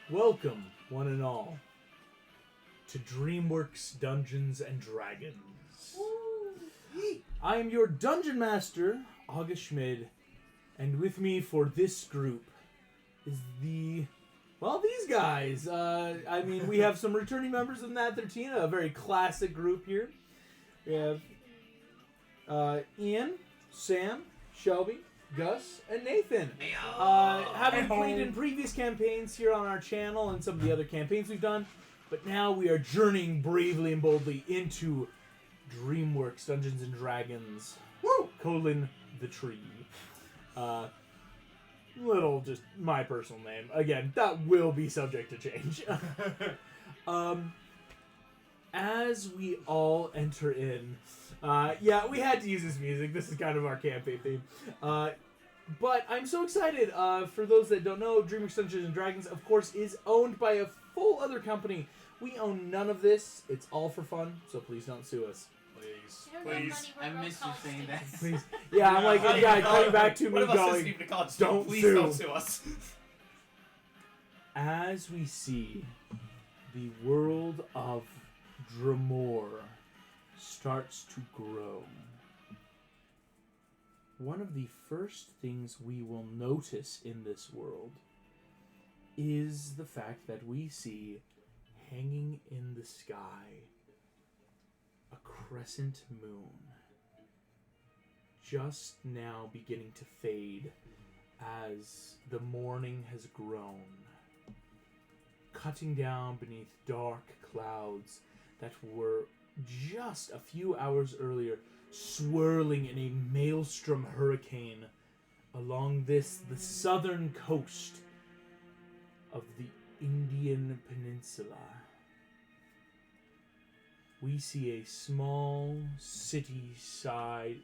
Welcome, one and all, to Dreamworks Dungeons and Dragons. I am your Dungeon Master, August Schmid, and with me for this group is these guys. We have some returning members of Nat 13, a very classic group here. We have Ian, Sam, Shelby, Gus, and Nathan. Having played in previous campaigns here on our channel and some of the other campaigns we've done, but now we are journeying bravely and boldly into Dreamworks Dungeons and Dragons, the Tree. Little, just my personal name. Again, that will be subject to change. As we all enter in, we had to use this music. This is kind of our campaign theme. But I'm so excited. For those that don't know, Dreamworks Dungeons and Dragons, of course, is owned by a full other company. We own none of this. It's all for fun, so please don't sue us. Please. I miss you saying that. Please. Yeah, I'm like, coming back to me going, please don't sue us. As we see the world of Dremore starts to grow, one of the first things we will notice in this world is the fact that we see hanging in the sky a crescent moon, just now beginning to fade as the morning has grown, cutting down beneath dark clouds that were just a few hours earlier swirling in a maelstrom hurricane along the southern coast of the Indian Peninsula. We see a small seaside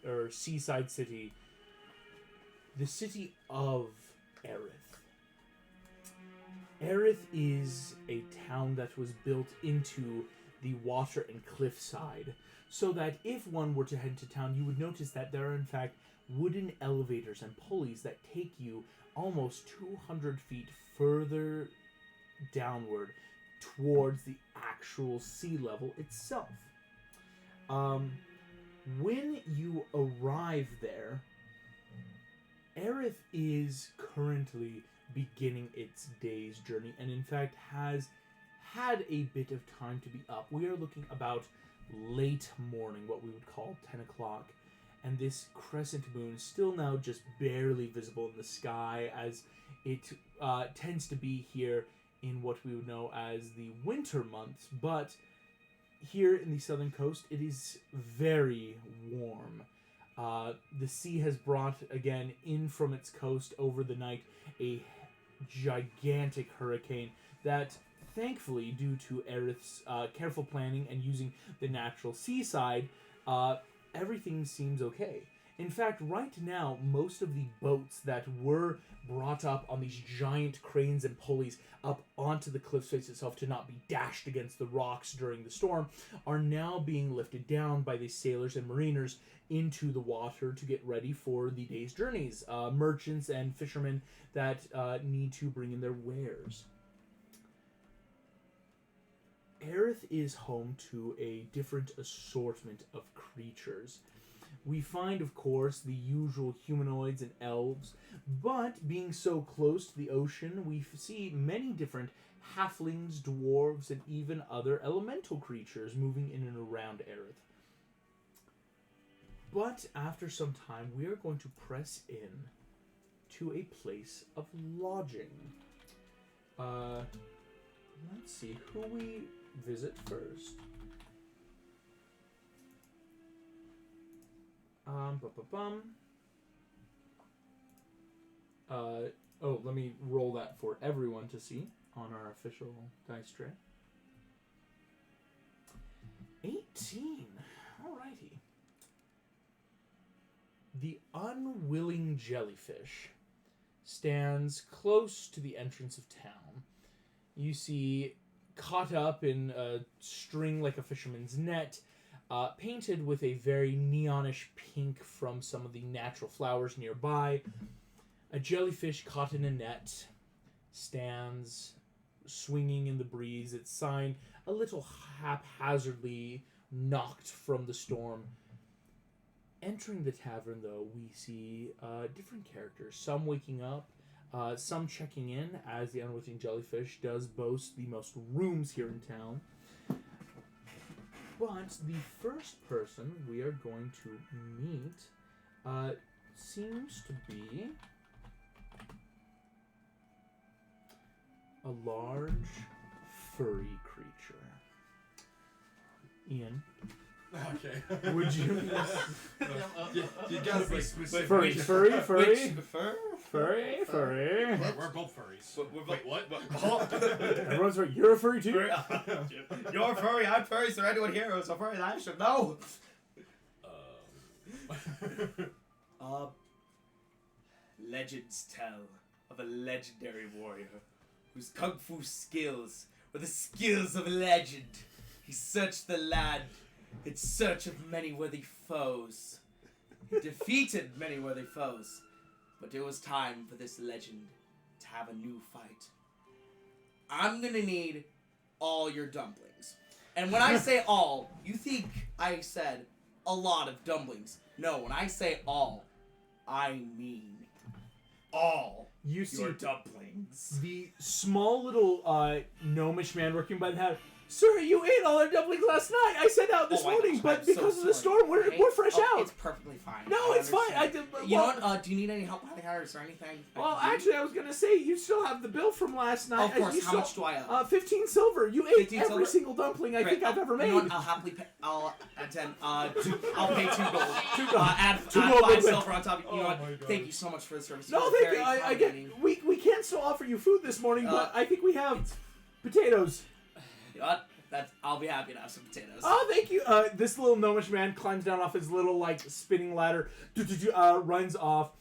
city, the city of Aerith. Aerith is a town that was built into the water and cliffside, so that if one were to head to town, you would notice that there are in fact wooden elevators and pulleys that take you almost 200 feet further downward towards the actual sea level itself. When you arrive there, Aerith is currently beginning its day's journey, and in fact has had a bit of time to be up. We are looking about late morning, what we would call 10 o'clock, and this crescent moon is still now just barely visible in the sky, as it tends to be here in what we would know as the winter months, but here in the southern coast, it is very warm. The sea has brought, again, in from its coast over the night, a gigantic hurricane that, thankfully, due to Aerith's careful planning and using the natural seaside, everything seems okay. In fact, right now, most of the boats that were brought up on these giant cranes and pulleys up onto the cliff face itself to not be dashed against the rocks during the storm are now being lifted down by the sailors and mariners into the water to get ready for the day's journeys. Merchants and fishermen that need to bring in their wares. Aerith is home to a different assortment of creatures. We find, of course, the usual humanoids and elves, but being so close to the ocean, we see many different halflings, dwarves, and even other elemental creatures moving in and around Aerith. But after some time, we are going to press in to a place of lodging. Let's see who we visit first. Let me roll that for everyone to see on our official dice tray. 18. Alrighty. The unwilling jellyfish stands close to the entrance of town. You see, caught up in a string like a fisherman's net, painted with a very neonish pink from some of the natural flowers nearby. A jellyfish caught in a net stands swinging in the breeze, its sign a little haphazardly knocked from the storm. Entering the tavern, though, we see different characters. Some waking up, some checking in, as the Unwilling Jellyfish does boast the most rooms here in town. But the first person we are going to meet seems to be a large, furry creature. Ian. Okay. Would you... You gotta be specific. Furry. Fur? Furry. We're both furries. Wait, what? Everyone's furry. You're a furry too? You're furry, I'm furry, so anyone here who's a furry, I should know. Legends tell of a legendary warrior whose kung fu skills were the skills of a legend. He searched the land in search of many worthy foes. He defeated many worthy foes, but it was time for this legend to have a new fight. I'm gonna need all your dumplings. And when I say all, you think I said a lot of dumplings. No, when I say all, I mean all You see your dumplings. the small little gnomish man working by the house. Sir, you ate all our dumplings last night. I sent out this my morning, gosh, but I'm because so of the sorry. storm, we're fresh out. It's perfectly fine. No, I it's fine. understand. I did. You know what? Do you need any help behind the counters or anything? Well, actually, I was gonna say you still have the bill from last night. Of course. You How much do I owe? 15 silver. You ate 15 every silver? single dumpling I Great. think I've ever made. You know what? I'll happily pay. I'll attend. I'll pay 2 gold. Two gold. Add Two gold 5 would be- silver on top. You know what? my God. Thank you so much for the service. No, You're thank very you. I accommodating. get. We can't still offer you food this morning, but I think we have potatoes. You know what? I'll be happy to have some potatoes. Oh, thank you. This little gnomish man climbs down off his little spinning ladder, runs off,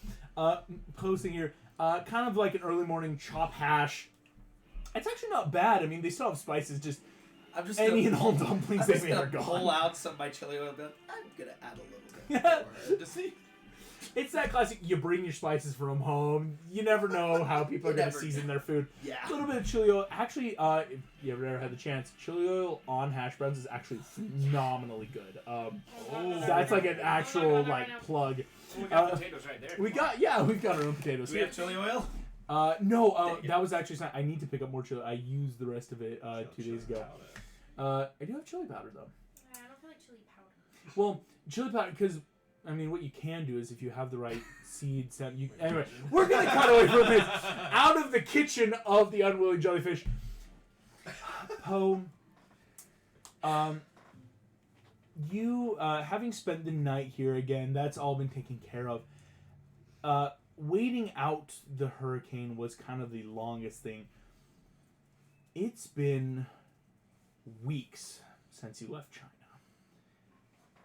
posting here, kind of like an early morning chop hash. It's actually not bad. I mean, they still have spices. Just I'm just any and gonna, all dumplings I'm they just made are gonna gone. pull out some of my chili oil. But I'm gonna add a little bit more to see. It's that classic. You bring your spices from home. You never know how people are You gonna never season do. their food. Yeah. A little bit of chili oil. Actually, if you ever had the chance, chili oil on hash browns is actually phenomenally good. That's like an actual plug. We got potatoes right there. We've got our own potatoes. Do we have chili oil? No, that was actually. I need to pick up more chili. I used the rest of it 2 days ago. I do have chili powder though. I don't feel like chili powder. Well, chili powder because. I mean, what you can do is if you have the right seeds, anyway, we're gonna cut away from this. Out of the kitchen of the Unwilling Jellyfish. Poe, you having spent the night here again, that's all been taken care of. Waiting out the hurricane was kind of the longest thing. It's been weeks since you left China.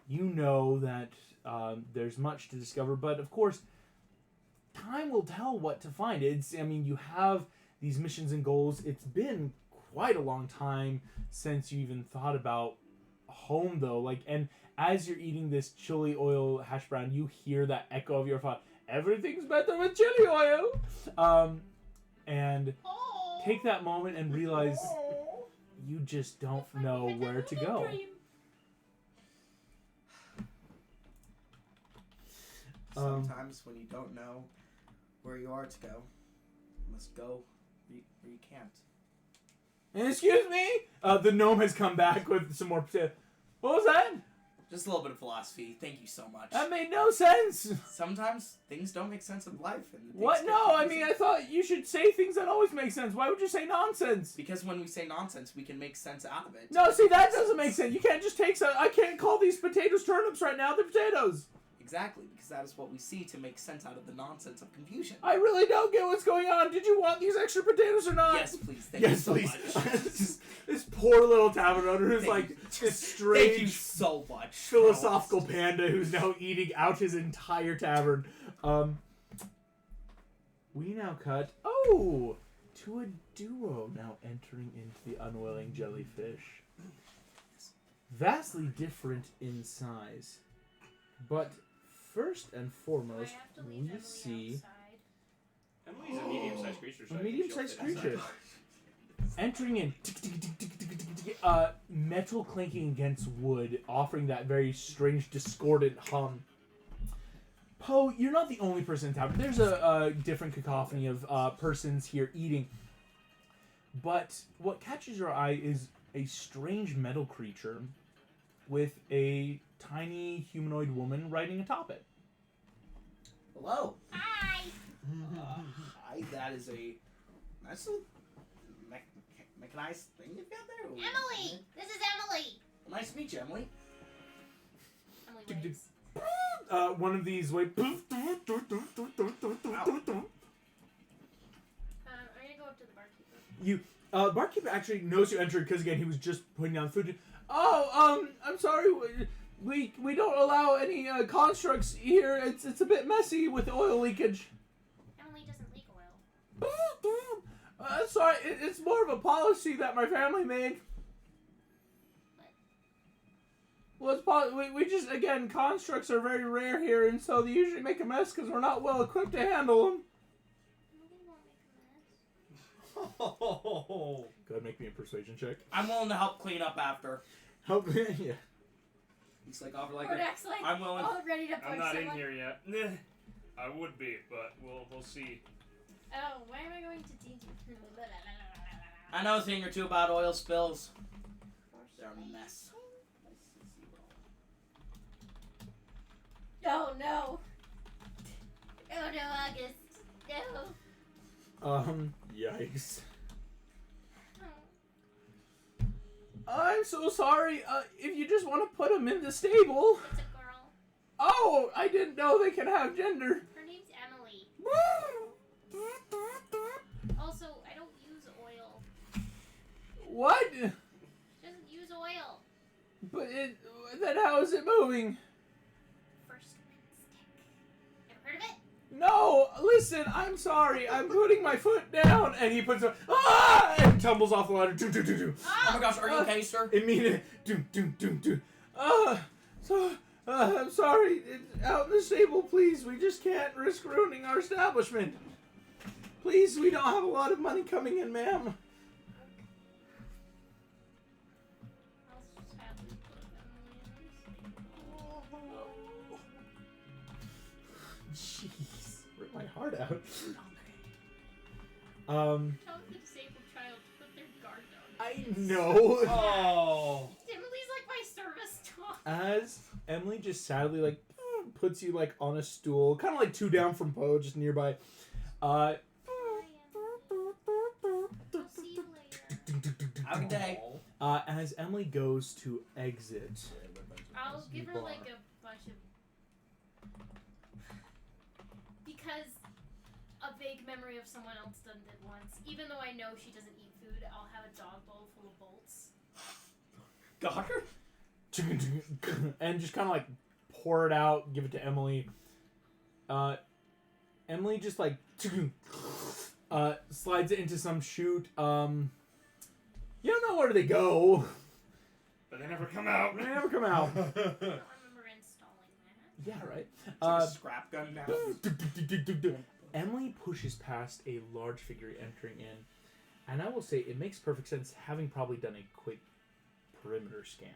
You know that there's much to discover, but of course, time will tell what to find. You have these missions and goals. It's been quite a long time since you even thought about home, though. And as you're eating this chili oil hash brown, you hear that echo of your thought. Everything's better with chili oil. And take that moment and realize you just don't know where to go. Sometimes when you don't know where you are to go, you must go where you can't. Excuse me? The gnome has come back with some more potato. What was that? Just a little bit of philosophy. Thank you so much. That made no sense. Sometimes things don't make sense in life. And What? No, I mean, I thought you should say things that always make sense. Why would you say nonsense? Because when we say nonsense, we can make sense out of it. No, see, that doesn't make sense. You can't just take some. I can't call these potatoes turnips right now. They're potatoes. Exactly, because that is what we see to make sense out of the nonsense of confusion. I really don't get what's going on. Did you want these extra potatoes or not? Yes, please. Thank you so much. This poor little tavern owner who's Thank you. this Thank you strange so much. philosophical panda who's now eating out his entire tavern. We now cut to a duo now entering into the Unwilling Jellyfish. Vastly different in size, but first and foremost, we see Emily's a medium-sized creature. So a medium-sized creature. entering in, metal clanking against wood, offering that very strange, discordant hum. Poe, you're not the only person in town. There's a different cacophony of persons here eating. But what catches your eye is a strange metal creature with a tiny humanoid woman riding atop it. Hello. Hi. Hi. That is a nice little mechanized thing you've got there. Emily. This is Emily. Well, nice to meet you, Emily. Emily waves. One of these I'm gonna go up to the barkeeper. You, barkeeper actually knows you entered because again he was just putting down food. Oh, I'm sorry, we don't allow any constructs here. It's a bit messy with oil leakage. Emily doesn't leak oil. Sorry, it's more of a policy that my family made. Well, we just again constructs are very rare here, and so they usually make a mess because we're not well equipped to handle them. Emily won't make a mess. Oh. Go ahead, make me a persuasion check. I'm willing to help clean up after. Help me, yeah. He's like offer like Mordec's like I'm willing. all ready to punch I'm not someone. in here yet. I would be, but we'll see. Oh, why am I going to D&D? I know a thing or two about oil spills. They're a mess. Oh no. Oh no, August. No. Yikes. Oh. I'm so sorry. If you just want to put them in the stable. It's a girl. Oh, I didn't know they can have gender. Her name's Emily. Also, I don't use oil. What? She doesn't use oil. But then how is it moving? First wind stick. Ever heard of it? No, listen, I'm sorry. I'm putting my foot down. And he puts a, and tumbles off the ladder. Do, do, do, do. Oh my gosh, are you okay, sir? Immediately, do, do, do, do. I'm sorry. It's out in the stable, please. We just can't risk ruining our establishment. Please, we don't have a lot of money coming in, ma'am. I'll sadly put Emily in this. Jeez, rip my heart out. Tell the disabled child to put their guard down. I know. Oh. Emily's like my service dog. As Emily just sadly like puts you like on a stool, kind of like two down from Poe, just nearby. I'll see you later. Have a good day. As Emily goes to exit, I'll give her like a bunch of... Because a vague memory of someone else done it once. Even though I know she doesn't eat food, I'll have a dog bowl full of bolts. Got her? and just kind of like pour it out, give it to Emily. Emily just like slides it into some chute. You don't know where they go. But they never come out. They never come out. I don't remember installing that. Yeah, right. It's like a scrap gun now. Emily pushes past a large figure entering in, and I will say it makes perfect sense, having probably done a quick perimeter scan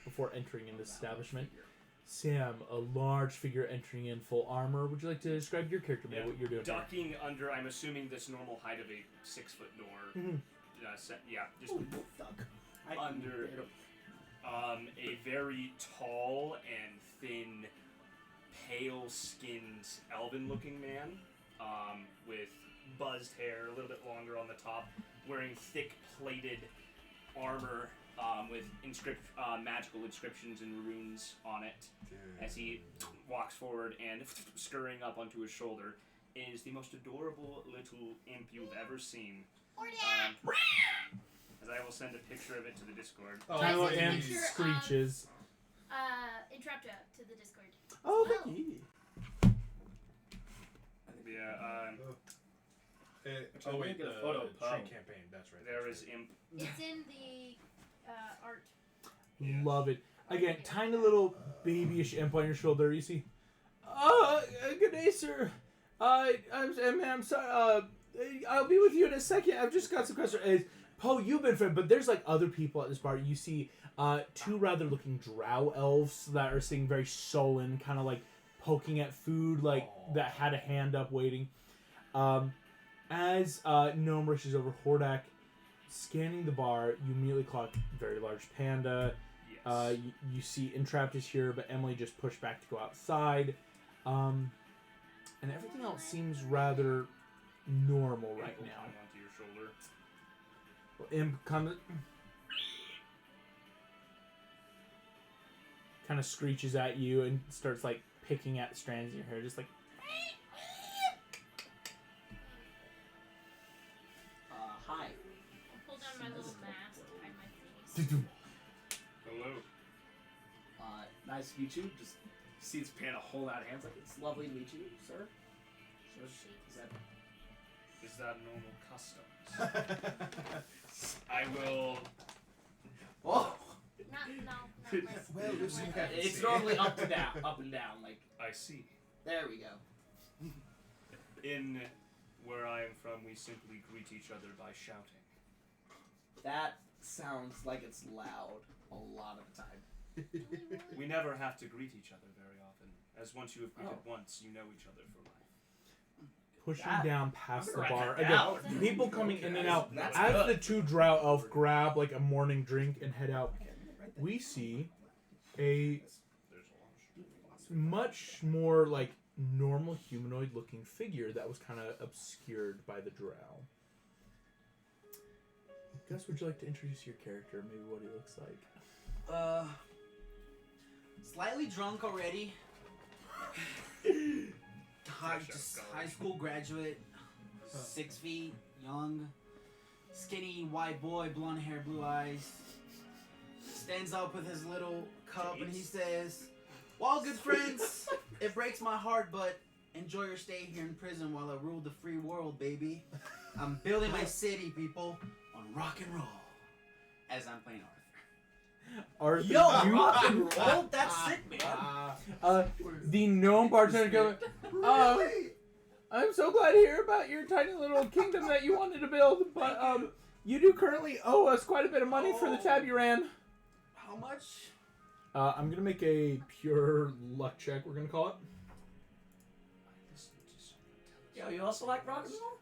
before entering in this establishment. Sam, a large figure entering in full armor. Would you like to describe your character, what you're doing? Ducking under, I'm assuming this normal height of a 6-foot door. Mm-hmm. Just Duck. under a very tall and thin, pale-skinned, elven-looking man with buzzed hair, a little bit longer on the top, wearing thick plated armor with magical inscriptions and runes on it. As he walks forward and scurrying up onto his shoulder is the most adorable little imp you've ever seen. As I will send a picture of it to the Discord. Oh, Tyler Send a and picture of, screeches. Interrupta to the Discord. Oh, well. thank you. Yeah, Oh wait, get a the photo of Poe. shrink campaign. That's right. there is imp. It's in the art. Yeah. Love it. Again, tiny little babyish imp on your shoulder. You see, good day, sir. I'm sorry. I'll be with you in a second. I've just got some questions. As Poe, you've been fed, but there's like other people at this bar. You see two rather looking drow elves that are sitting very sullen, kind of like poking at food, like that had a hand up waiting. As Gnome rushes over, Hordak, scanning the bar, you immediately clock very large panda. Yes. You see Entrapped is here, but Emily just pushed back to go outside. And everything else seems rather normal right Ankle now. tongue onto your shoulder. Imp kind of screeches at you and starts like picking at strands in your hair, just like. Hi. I'll pull down my little mask, hide my face. Hello. Nice to meet you. Just see this panda hold out hands like it's lovely to meet you, sir. Sir, Is that normal customs? I will. Oh, Not like Well, like listen, that. it's normally up and down. Like I see. there we go. In where I am from, we simply greet each other by shouting. That sounds like it's loud a lot of the time. We never have to greet each other very often, as once you have greeted once, you know each other for life. Pushing That- down past the I'm gonna bar. write that Again, down. people coming in and out. That's As good. the two drow elf grab like a morning drink and head out, we see a There's a lot of much more like normal humanoid looking figure that was kind of obscured by the drow. Gus, would you like to introduce your character? Maybe what he looks like? Slightly drunk already. Just high school graduate, 6 feet, young, skinny white boy, blonde hair, blue eyes. Stands up with his little cup and he says, "Well, good friends, it breaks my heart, but enjoy your stay here in prison while I rule the free world, baby. I'm building my city, people, on rock and roll." As I'm playing Arthur. Arthur, Yo, you- rock and roll? That's sick, man. the gnome bartender goes, I'm so glad to hear about your tiny little kingdom that you wanted to build, but you do currently owe us quite a bit of money for the tab you ran. How much? I'm gonna make a pure luck check, we're gonna call it. Yo, you also like rock and roll?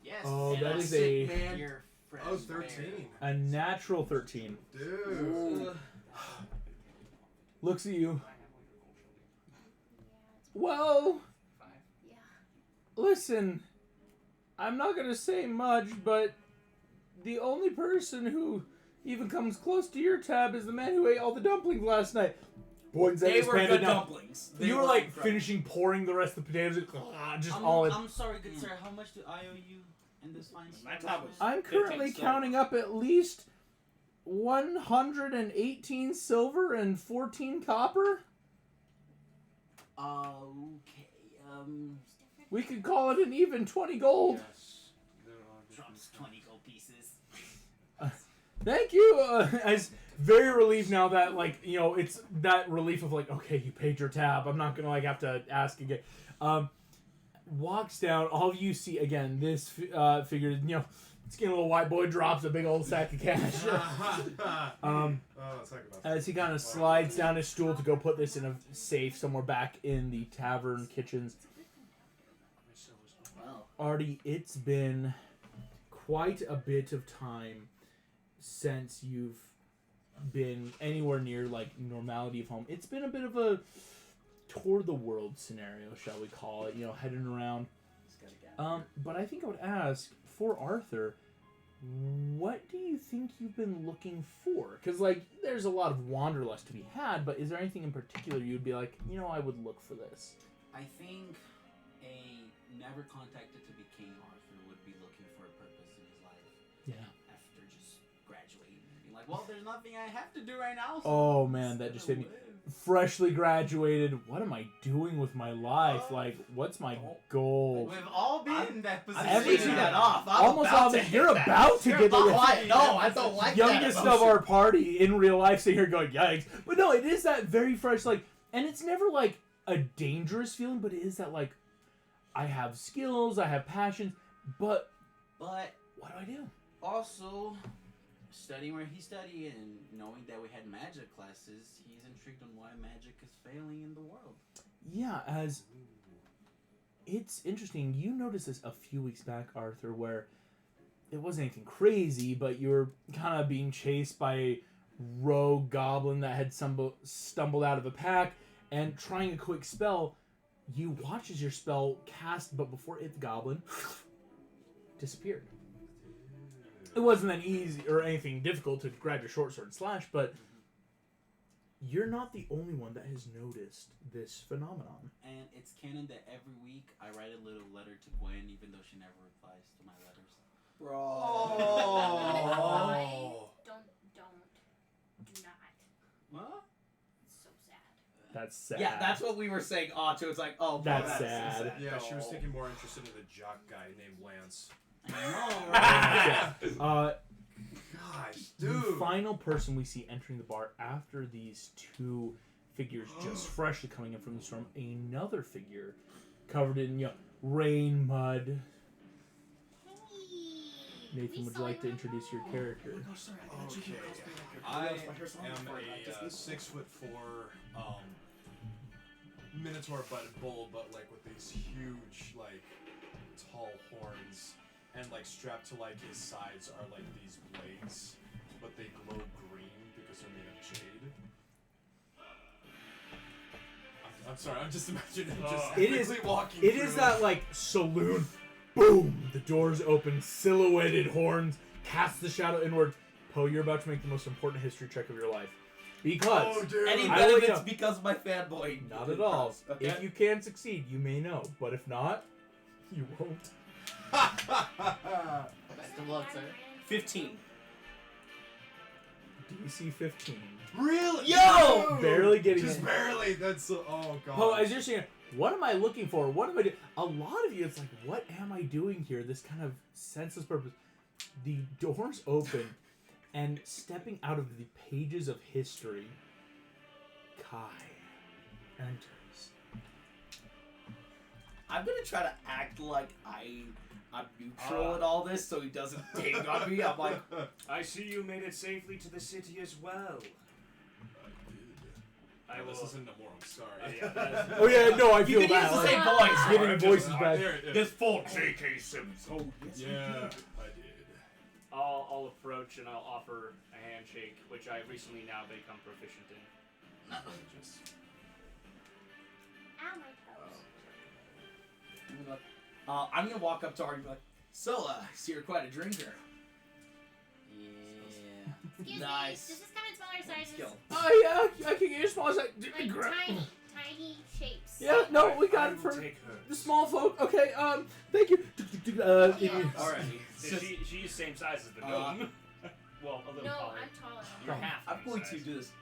Yes. Oh, and that I'm is sick, a- man. Your friend Oh, 13. A natural 13. Dude. Looks at you. Yeah, it's Well, yeah. listen, I'm not gonna say much, but the only person who even comes close to your tab is the man who ate all the dumplings last night. Points at They his were panda good now. dumplings. They You were like incredible. finishing pouring the rest of the potatoes, just all in. I'm sorry, good sir. How much do I owe you in this fine My tab establishment? was- I'm currently 15 counting up at least 118 silver and 14 copper. Okay. We could call it an even 20 gold. Yes, there are Drops 20 gold pieces. Thank you. As very relieved now that it's that relief of like, okay, you paid your tab. I'm not gonna have to ask again. Walks down. All of you see again this figure. Skinny little white boy drops a big old sack of cash. As he kind of slides down his stool to go put this in a safe somewhere back in the tavern kitchens. Wow. Artie, it's been quite a bit of time since you've been anywhere near normality of home. It's been a bit of a tour the world scenario, shall we call it? Heading around. But I think I would ask for Arthur, what do you think you've been looking for? Because there's a lot of wanderlust to be had, but is there anything in particular you'd be like, I would look for this? I think a never contacted to be king Arthur would be looking for a purpose in his life. Yeah. After just graduating and being like, well, there's nothing I have to do right now. So Oh man, that just hit me. Freshly graduated. What am I doing with my life? What's my goal? We've all been in that position. I'm Every taking time- that off. I'm Almost about all to of it. hit You're that. about to get about the like, no, I don't like youngest that of emotion. our party in real life sitting here going, yikes. But no, it is that very fresh, and it's never a dangerous feeling, but it is that I have skills, I have passions, but But what do I do? Also, studying where he studied and knowing that we had magic classes, he's intrigued on why magic is failing in the world. Yeah, as it's interesting. You noticed this a few weeks back, Arthur, where it wasn't anything crazy, but you were kind of being chased by a rogue goblin that had stumbled out of a pack and trying a quick spell. You watch as your spell cast, but before it, the goblin disappeared. It wasn't that easy or anything difficult to grab your short sword and slash, but you're not the only one that has noticed this phenomenon. And it's canon that every week I write a little letter to Gwen, even though she never replies to my letters. Bro. Oh. Don't. Do not. What? It's so sad. That's sad. Yeah, that's what we were saying. To it's like, oh, That's bro, sad. Yeah, she was thinking more interested in the jock guy named Lance. I know, right? Yeah. Gosh, The dude. final person we see entering the bar after these two figures just freshly coming in from the storm, another figure covered in rain, mud. Hey. Nathan, would you like to introduce your character? Oh, sorry, I gotta check your cosplay record. I My hair's long am before I a just- 6'4" minotaur butted bull, but like with these huge like tall horns, and like strapped to like his sides are like these blades, but they glow green because they're made of jade. I'm sorry, I'm just imagining just It is- quickly walking It through. is that like saloon. Boom! The doors open, silhouetted horns cast the shadow inward. Poe, you're about to make the most important history check of your life. Because Oh, dude. Any I will benefits know. because of my fanboy? not at all. Okay. If you can succeed, you may know. But if not, you won't. Best of luck, sir. 15. DC 15. Really? Yo! Barely getting Just it. barely. That's oh god. Poe, as you're saying, what am I looking for? What am I doing? A lot of you, it's like, what am I doing here? This kind of senseless purpose. The doors open, and stepping out of the pages of history, Kai enters. I'm gonna try to act like I'm neutral in all this, so he doesn't dig on me. I'm like, I see you made it safely to the city as well. I will. This isn't no more. I'm sorry. Yeah, that is- Oh yeah, no, I you feel can use bad. the like, same voice. Getting I'm voices just- back. there it is. This full J.K. Simmons. Oh, yes. Yeah, I did. I'll approach and I'll offer a handshake, which I recently now become proficient in. Just Ow, my toes. I'm gonna walk up to her and be like, so, I see you're quite a drinker. Yeah. Excuse Nice. me. Does this come in smaller sizes? Skill. Oh yeah, I can get your small size. Like tiny shapes. Yeah, no, we got I it will for take her. the small folk. Okay, thank you. Yeah. Alrighty. She's same size as the Uh, gnome. Well, a little No, taller. I'm taller. You're half. I'm going to do this.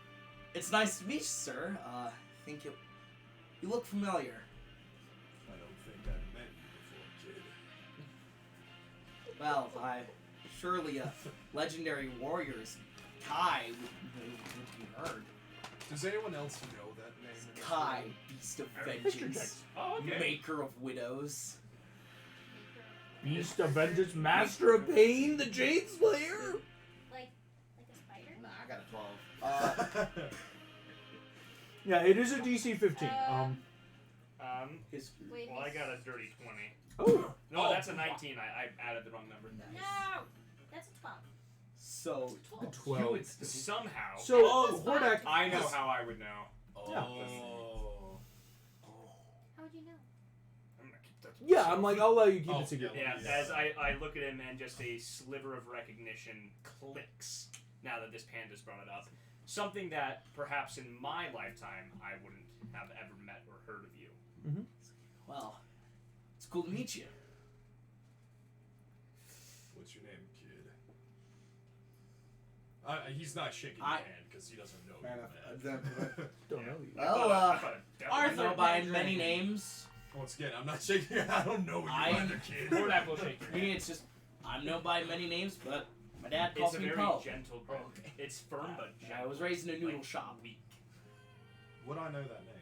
It's nice to meet you, sir. I think you look familiar. I don't think I met you before, kid. Well, surely a legendary warrior is Kai would be heard. Does anyone else know that name? in this Kai, world? beast of History vengeance, checks. Oh, okay. maker of widows. Beast of Vengeance, Master of Pain, the Jade Slayer. Like a spider? Nah, I got a 12. Yeah, it is a DC 15. His Wait. Well, I got a dirty 20. Oh, No, Oh. that's a 19. I added the wrong number. No! That's a 12. So, 12. you would still Somehow. So Hordak. I know how I would know. Oh. How would you know? I'm gonna keep that. Yeah, I'm like, I'll let you keep Oh, it secret. Yeah, Yeah. as I look at him and just a sliver of recognition clicks now that this panda's brought it up. Something that perhaps in my lifetime I wouldn't have ever met or heard of you. Well, it's cool to meet you. What's your name, kid? He's not shaking your I- hand because he doesn't know you, man. Don't know you. Well, I thought a I devil- know by many names. Once again, I'm not shaking your hand. I don't know you, I am- either, kid. Hordak will shake your I mean, hand. it's just, I'm known by many names, but my dad It's calls a me very Poe. gentle grip. Oh, okay. It's firm but gentle. I was raised in a noodle Like shop. weak. Would I know that name?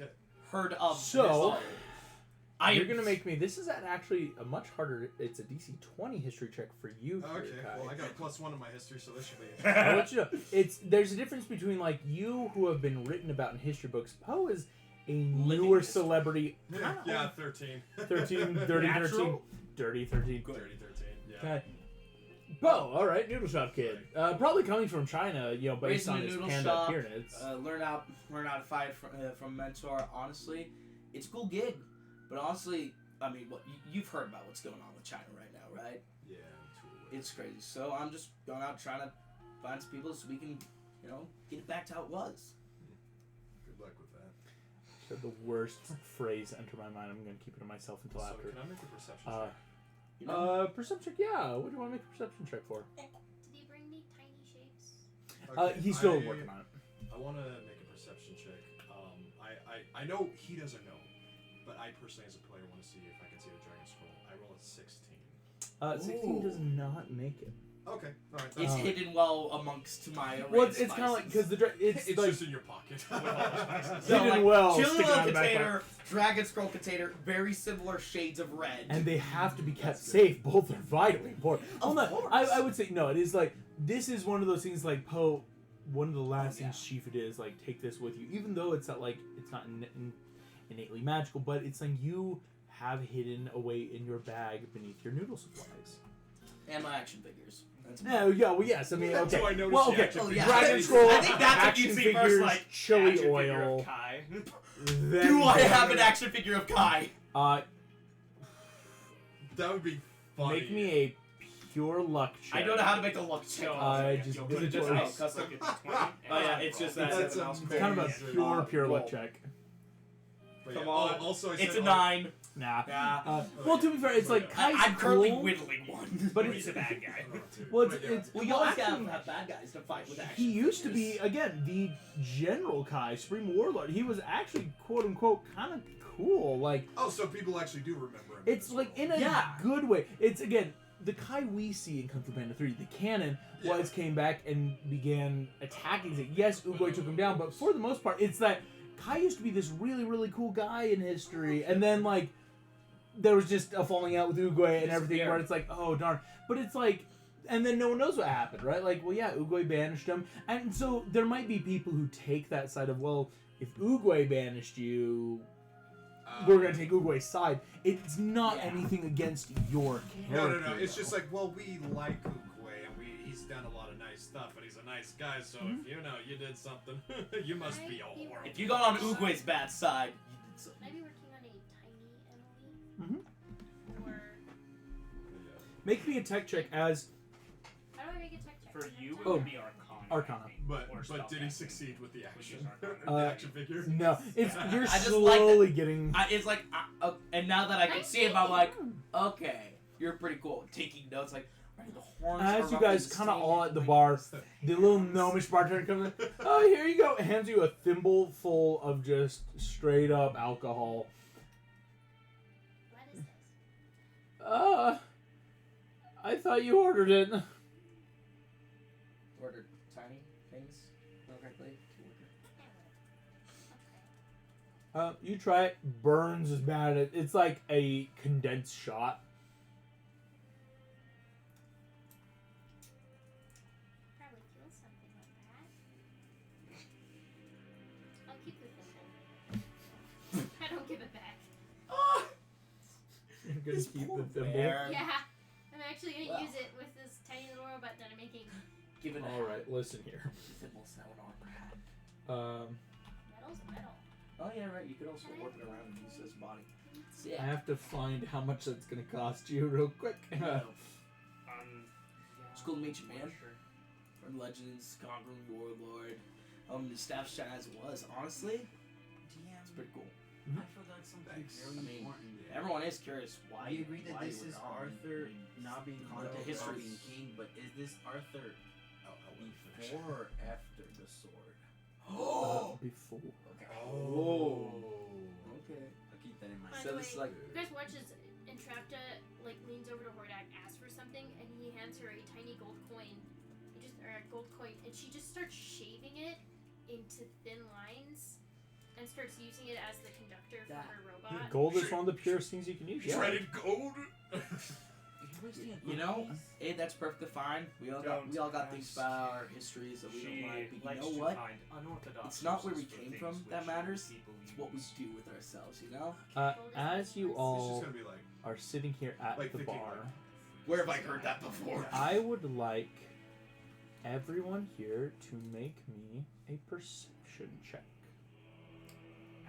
Okay. Heard of So- this. You're gonna make me. This is actually a much harder. It's a DC 20 history check for you. Okay, Kai. well I got +1 in my history, so this should be. I'll let you know. There's a difference between like you who have been written about in history books. Poe is a newer history. celebrity. Yeah, 13. 13, dirty 13. Natural? Dirty 13. Dirty 13. Yeah. Okay. Poe, all right, noodle shop kid. Probably coming from China, you know, based Raised in on a his noodle panda shop, appearance. learn how to fight from a mentor. Honestly, it's a cool gig, but honestly, I mean, you've heard about what's going on with China right now, right? Yeah, It's crazy. So I'm just going out trying to find some people so we can, you know, get it back to how it was. Good luck with that. Said the worst phrase enter my mind. I'm gonna keep it to myself until So after. can I make a perception check? You know? Perception check. Yeah. What do you want to make a perception check for? Did he bring me tiny shapes? He's still working on it. I want to make a perception check. I know he doesn't know, but I personally, as a player, want to see if I can see the dragon scroll. I roll a 16. 16 does not make it. Okay, all right. It's hidden well amongst my array Well, of it's kind of like spices. because It's like just in your pocket. hidden like, well, chili sticking oil out of the back container, dragon scroll container, very similar shades of red. and they have to be kept That's good. safe. Both are vitally important. Of no, course. I would say no. It is like this is one of those things like Poe. One of the last Oh, yeah. things Shifa did is like take this with you, even though it's not like it's not innately magical, but it's like you have hidden away in your bag beneath your noodle supplies. And my action figures. That's No, yeah, well, yes. I mean, That's okay. how I noticed Well, the okay. action figures. Dragon Scroll, I think that's what you'd action see figures, first, like chili action figure oil. of Kai. Then Do I have an action figure of Kai? That would be funny. Make me a pure luck check. I don't know how to make a luck check. Just You'll is put it it just yours? custom get to 20. Oh yeah, it's just that. That's mouse amazing. It's kind of a Yeah. pure luck roll. check. But Come yeah, on. Also, I It's said, a 9. Nah. Yeah. Well, to be fair, it's like Kai's I'm currently cool, whittling one. but He's a bad guy. well, But yeah. it's Well, you always actually- gotta have bad guys to fight with action. He used to be figures. again the General Kai, Supreme Warlord. He was actually quote unquote kind of cool. Like Oh, so people actually do remember him. it's like in a Yeah. good way. It's again the Kai we see in Kung Fu Panda 3. The canon Yeah. was came back and began attacking it. Yes, Oogway took him down, but for the most part, it's that Kai used to be this really really cool guy in history, and then like there was just a falling out with Oogway and everything where it's like, oh darn. But it's like, and then no one knows what happened, right? Like, well, yeah, Oogway banished him. And so there might be people who take that side of, well, if Oogway banished you, we're going to take Oogway's side. It's not anything against your character. No. It's just though. like, well, we like Oogway, and he's done a lot of nice stuff, and he's a nice guy, so if you know you did something, you must be a horrible. If you got on Oogway's bad side, you did something. Might be working on a tiny Mhm. Emily. Or Make me a tech check as how do I make a tech check? For you, it Oh. would be Arcana. Arcana. But Or did spell he casting. succeed with the Which action? is Arcana. The action figure? no. It's you're I just like slowly getting. It's like, and now that I can see him, I'm like, okay, you're pretty cool. Taking notes, like, right, the horns. As are you roughly guys the kind of same, all at the like- bar, the little gnomish bartender comes in. Oh, here you go. Hands you a thimble full of just straight up alcohol. What is this? I thought you ordered it. Ordered tiny things. Correctly. Okay. You try it. Burns is bad. It's like a condensed shot. Probably feel something like that. I'll keep the thimble. I don't give it back. You're gonna This keep poor the thimble. bear. Yeah. I'm actually gonna Well. use it with this tiny little robot that I'm making. Give it a All right, listen here. Thimble sound on. Metal's metal. Oh yeah, right. You could also work it around and use his body. So, I yeah. have to find how much that's gonna cost you real quick. Yeah, It's cool to meet you, man. Sure. From Legends, Conquering Warlord. The staff shine as it was. Honestly, it's pretty cool. I feel that's something Thanks. very I mean, important. Everyone is curious why. I agree that why this you is were gone. Arthur not being No, called the history. being king, but is this Arthur before or after the sword? Before. Okay. Oh. Okay. I'll keep that in mind. By So the this is way, like. you guys watch as Entrapta like leans over to Hordak, asks for something, and he hands her a tiny gold coin. Or a gold coin, and she just starts shaving it into thin lines, and starts using it as the conductor for her robot. Gold is one of the purest things you can use. Yeah. Shredded gold. You know, hey, that's perfectly fine. We all got things about our histories that we don't like. But you know what? It's not where we came from that matters. It's what we do with ourselves. You know. As you It's all just gonna be like are sitting here at the thinking bar, Where have I heard that before? I would like everyone here to make me a perception check.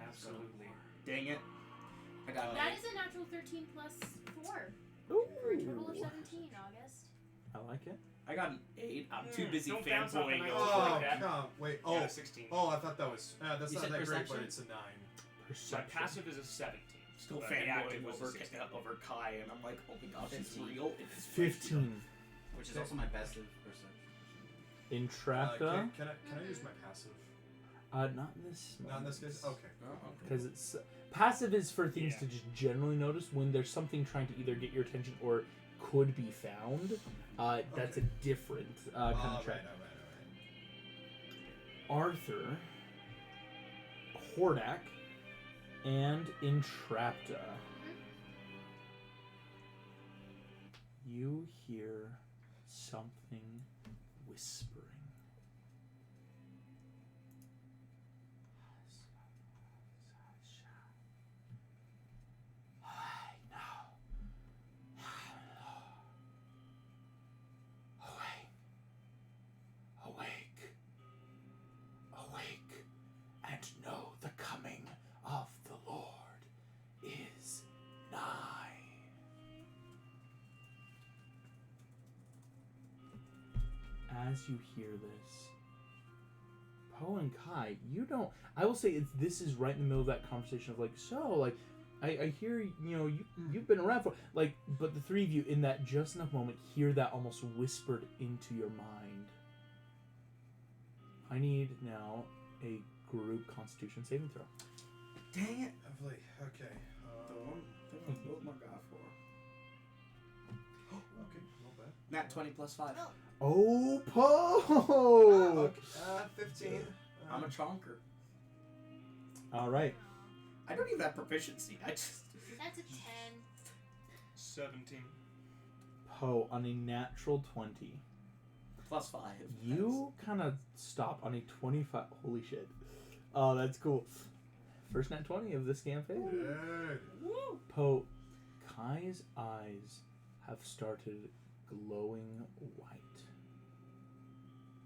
Absolutely. Dang it! I got That is a natural 13 plus 4 Ooh. for a total of 17. August. I like it. I got an 8. I'm too busy Don't bounce off the fanboying night. over Oh, like that. come. Wait. Yeah, Oh. 16. Oh, I thought that was. That's You not said that great, but perception? it's a 9. My Perception. passive is a 17. Still But the active fanboying was a over 16. over Kai, and I'm like, oh my gosh, it's 15. real. It is 15. Which is also my best of perception. Entrapta. Can I use my passive? Not in this. Not in this case. Okay. Because it's passive is for things Yeah. to just generally notice when there's something trying to either get your attention or could be found. That's a different kind of check. All right. Arthur, Hordak, and Entrapta. You hear something whispering. Awake, awake, and know the coming of the Lord is nigh. As you hear this, Poe and Kai, you don't. I will say this is right in the middle of that conversation of like, so like, I hear you've been around for like, but the three of you in that just enough moment hear that almost whispered into your mind. I need now a group Constitution saving throw. Dang it! Lovely. Okay. What am I got for? Okay. Not bad. Nat 20 plus 5. Oh, Poe! Okay. 15. I'm a chonker. All right. I don't even have proficiency. I just. That's a 10. 17. Poe on a natural 20. Plus 5. You kind of stop on a 25. Holy shit. Oh, that's cool. First nat 20 of this campaign. Good. Woo! Poe, Kai's eyes have started glowing white.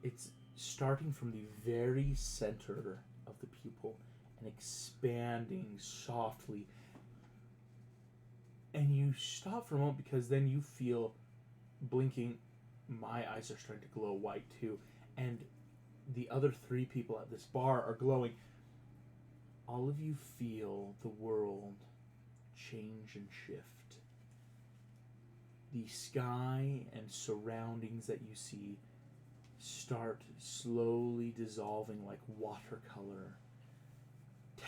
It's starting from the very center of the pupil and expanding softly. And you stop for a moment because then you feel blinking. My eyes are starting to glow white too. And the other three people at this bar are glowing. All of you feel the world change and shift. The sky and surroundings that you see start slowly dissolving like watercolor.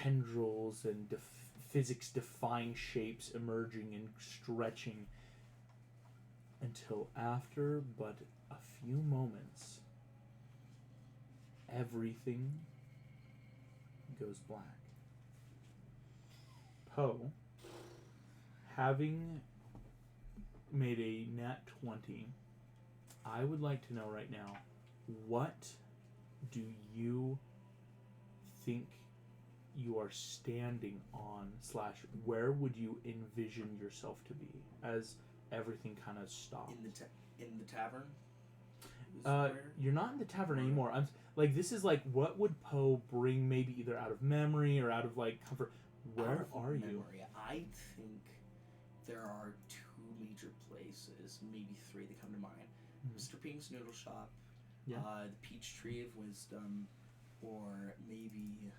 Tendrils and physics-defying shapes emerging and stretching until after but a few moments, everything goes black. Poe, having made a nat 20, I would like to know right now, what do you think you are standing on / where would you envision yourself to be as everything kind of stops? In the tavern? You're not in the tavern anymore. I'm like, this is like, what would Poe bring maybe either out of memory or out of like comfort? Where are you? I think there are 2 major places, maybe 3 that come to mind. Mr. Pink's Noodle Shop, Yeah. the Peach Tree of Wisdom, or maybe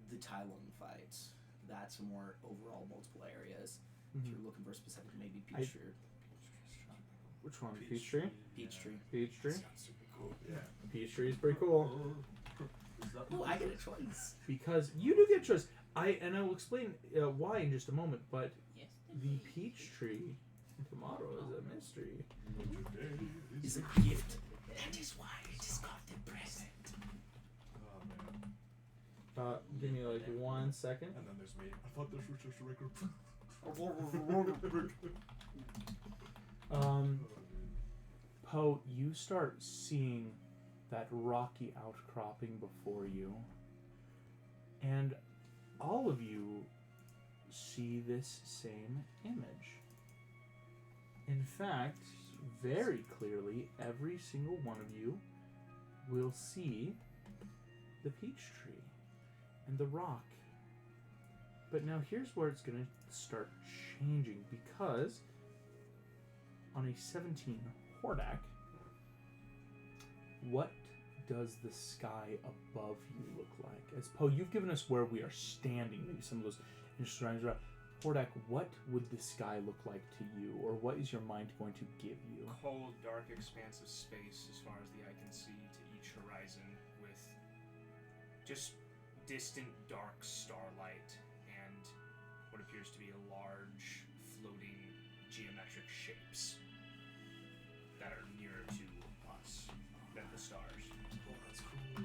the Tai Lung fights. That's more overall multiple areas. If you're looking for specific, maybe Peach Tree. Which one? Peachtree? Peachtree. Peachtree? Sounds super cool. Yeah. Peachtree is pretty cool. Oh, I get a choice. Because you do get choice. I will explain why in just a moment, but Yes. the Peachtree tomato is a mystery. It's a gift. That is why it is called the present. Oh man. Give me like 1 second. And then there's me. I thought this was just a regular. Poe, you start seeing that rocky outcropping before you, and all of you see this same image. In fact, very clearly, every single one of you will see the peach tree and the rock. But now here's where it's going to start changing, because on a 17 Hordak, what does the sky above you look like? As Poe, you've given us where we are standing, maybe some of those surroundings around. Hordak, what would the sky look like to you, or what is your mind going to give you? Cold, dark expanse of space as far as the eye can see to each horizon, with just distant dark starlight and what appears to be a large floating geometric shapes that are nearer to us than the stars. Oh, that's cool.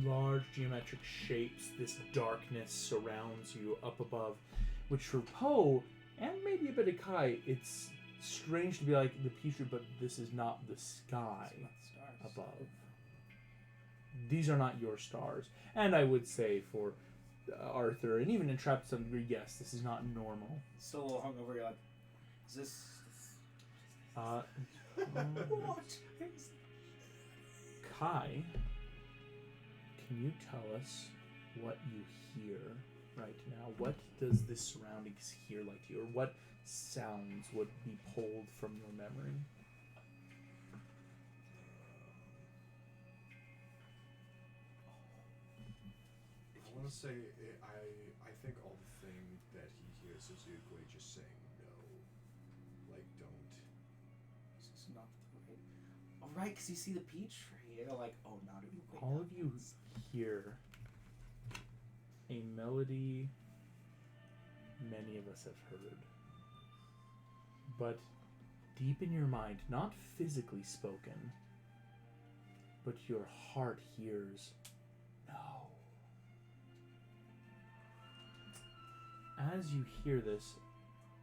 Large geometric shapes, this darkness surrounds you up above, which for Poe, and maybe a bit of Kai, it's strange to be like the peach tree, but this is not the sky above. These are not your stars. And I would say for Arthur, and even Entrapped to some degree, yes, this is not normal. Still a little hungover, you're like, is this... What? Kai, can you tell us what you hear right now? What does the surroundings hear like to you? Or what sounds would be pulled from your memory? I want to say, I think all the thing that he hears is Uguay just saying no. Like, don't. This is not right. All right, because you see the peach tree. You're like, oh, not Uguay. All of you hear a melody many of us have heard. But deep in your mind, not physically spoken, but your heart hears no. As you hear this,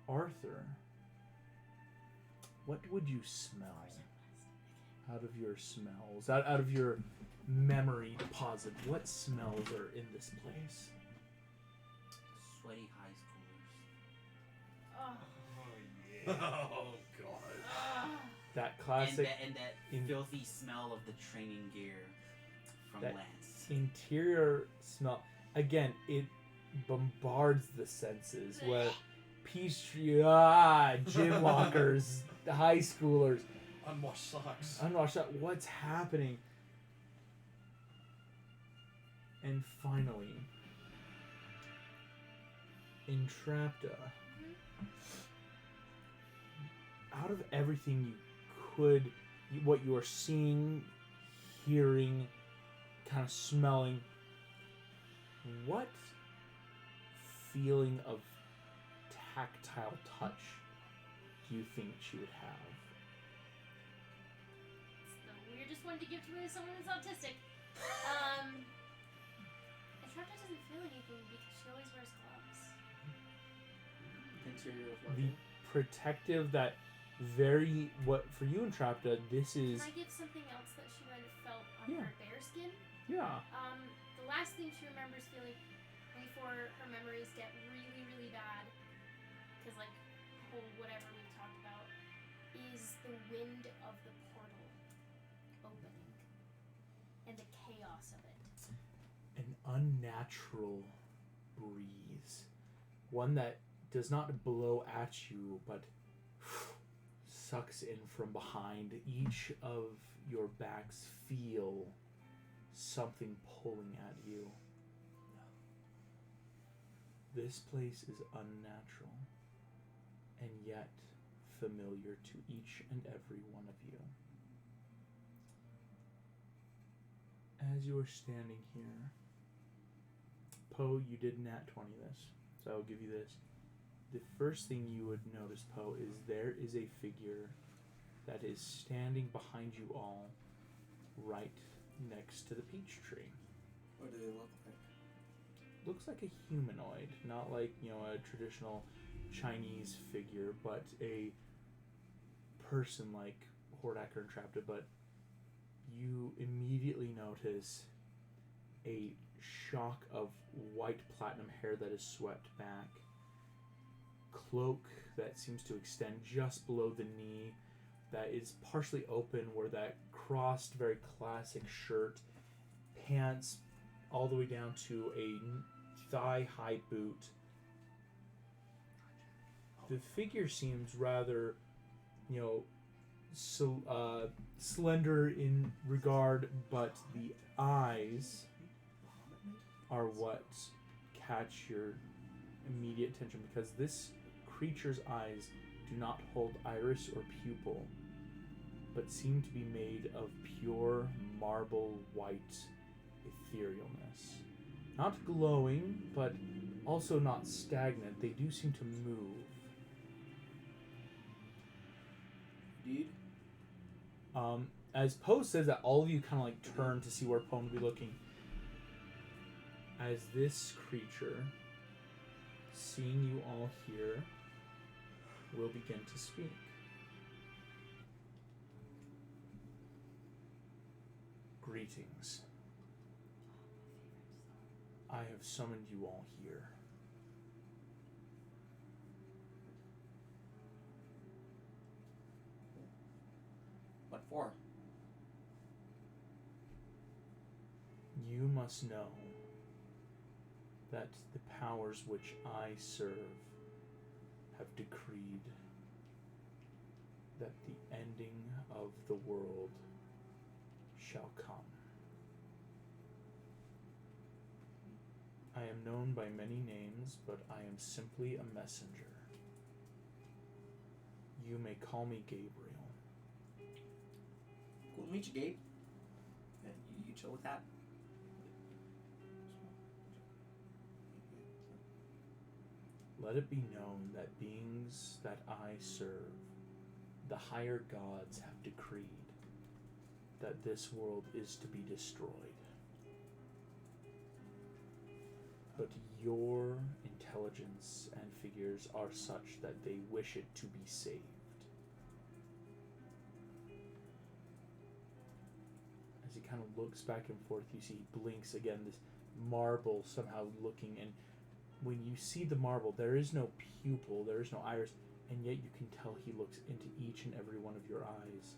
Arthur, what would you smell out of your smells, out of your memory deposit? What smells are in this place? Sweaty high schoolers. Oh. Oh, God. That classic And that filthy smell of the training gear from That- Lance. interior smell. Again, it bombards the senses. Where peach tree, gym lockers, high schoolers, Unwashed socks. unwashed up. What's happening? And finally, Entrapta. Out of everything you could, what you are seeing, hearing, kind of smelling, what feeling of tactile touch do you think she would have? It's the weirdest one to give to someone who's autistic. Entrapta doesn't feel anything because she always wears gloves. Interior of what? The protective, that very, what for you, Entrapta, this is. Can I give something else that she might have felt on Yeah. her bear skin? Yeah. The last thing she remembers feeling before her memories get really, really bad, because like whole whatever we've talked about, is the wind of the portal opening and the chaos of it. An unnatural breeze. One that does not blow at you, but sucks in from behind. Each of your backs feel something pulling at you. This place is unnatural, and yet familiar to each and every one of you. As you are standing here, Poe, you did nat 20 this, so I'll give you this. The first thing you would notice, Poe, is there is a figure that is standing behind you all, right next to the peach tree. What do they look like? Looks like a humanoid, not like, a traditional Chinese figure, but a person like Hordaker and Trapta, but you immediately notice a shock of white platinum hair that is swept back, cloak that seems to extend just below the knee, that is partially open where that crossed, very classic shirt, pants all the way down to a thigh-high boot. The figure seems rather, slender in regard, but the eyes are what catch your immediate attention, because this creature's eyes do not hold iris or pupil, but seem to be made of pure marble white etherealness. Not glowing, but also not stagnant. They do seem to move. Indeed. As Poe says that, all of you kind of like turn to see where Poe would be looking. As this creature, seeing you all here, will begin to speak. Greetings. I have summoned you all here. What for? You must know that the powers which I serve have decreed that the ending of the world shall come. I am known by many names, but I am simply a messenger. You may call me Gabriel. Cool to meet you, Gabe. Yeah, you chill with that. Let it be known that beings that I serve, the higher gods, have decreed that this world is to be destroyed. But your intelligence and figures are such that they wish it to be saved. As he kind of looks back and forth, you see he blinks again, this marble somehow looking, and when you see the marble, there is no pupil, there is no iris, and yet you can tell he looks into each and every one of your eyes.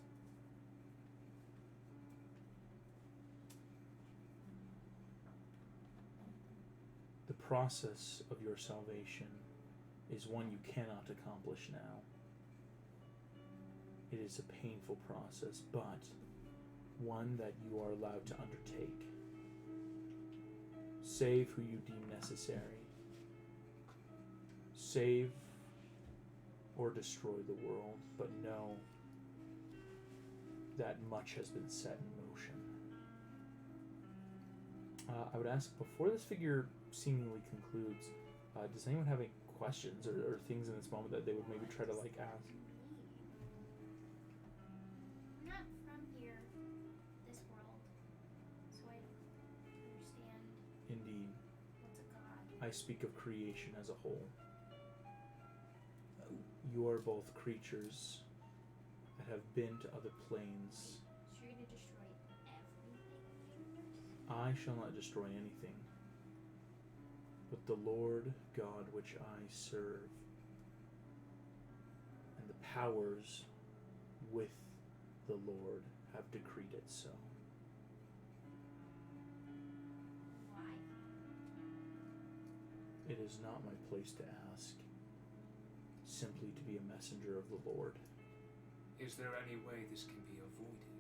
The process of your salvation is one you cannot accomplish now. It is a painful process, but one that you are allowed to undertake. Save who you deem necessary. Save or destroy the world, but know that much has been set in motion. I would ask, before this figure seemingly concludes, does anyone have any questions or things in this moment that they would maybe try to ask? I'm not from here, this world, so I don't understand. Indeed. What's a god? I speak of creation as a whole. You are both creatures that have been to other planes. So you're gonna destroy everything? I shall not destroy anything, but the Lord God which I serve, and the powers with the Lord have decreed it so. Why? It is not my place to ask, simply to be a messenger of the Lord. Is there any way this can be avoided?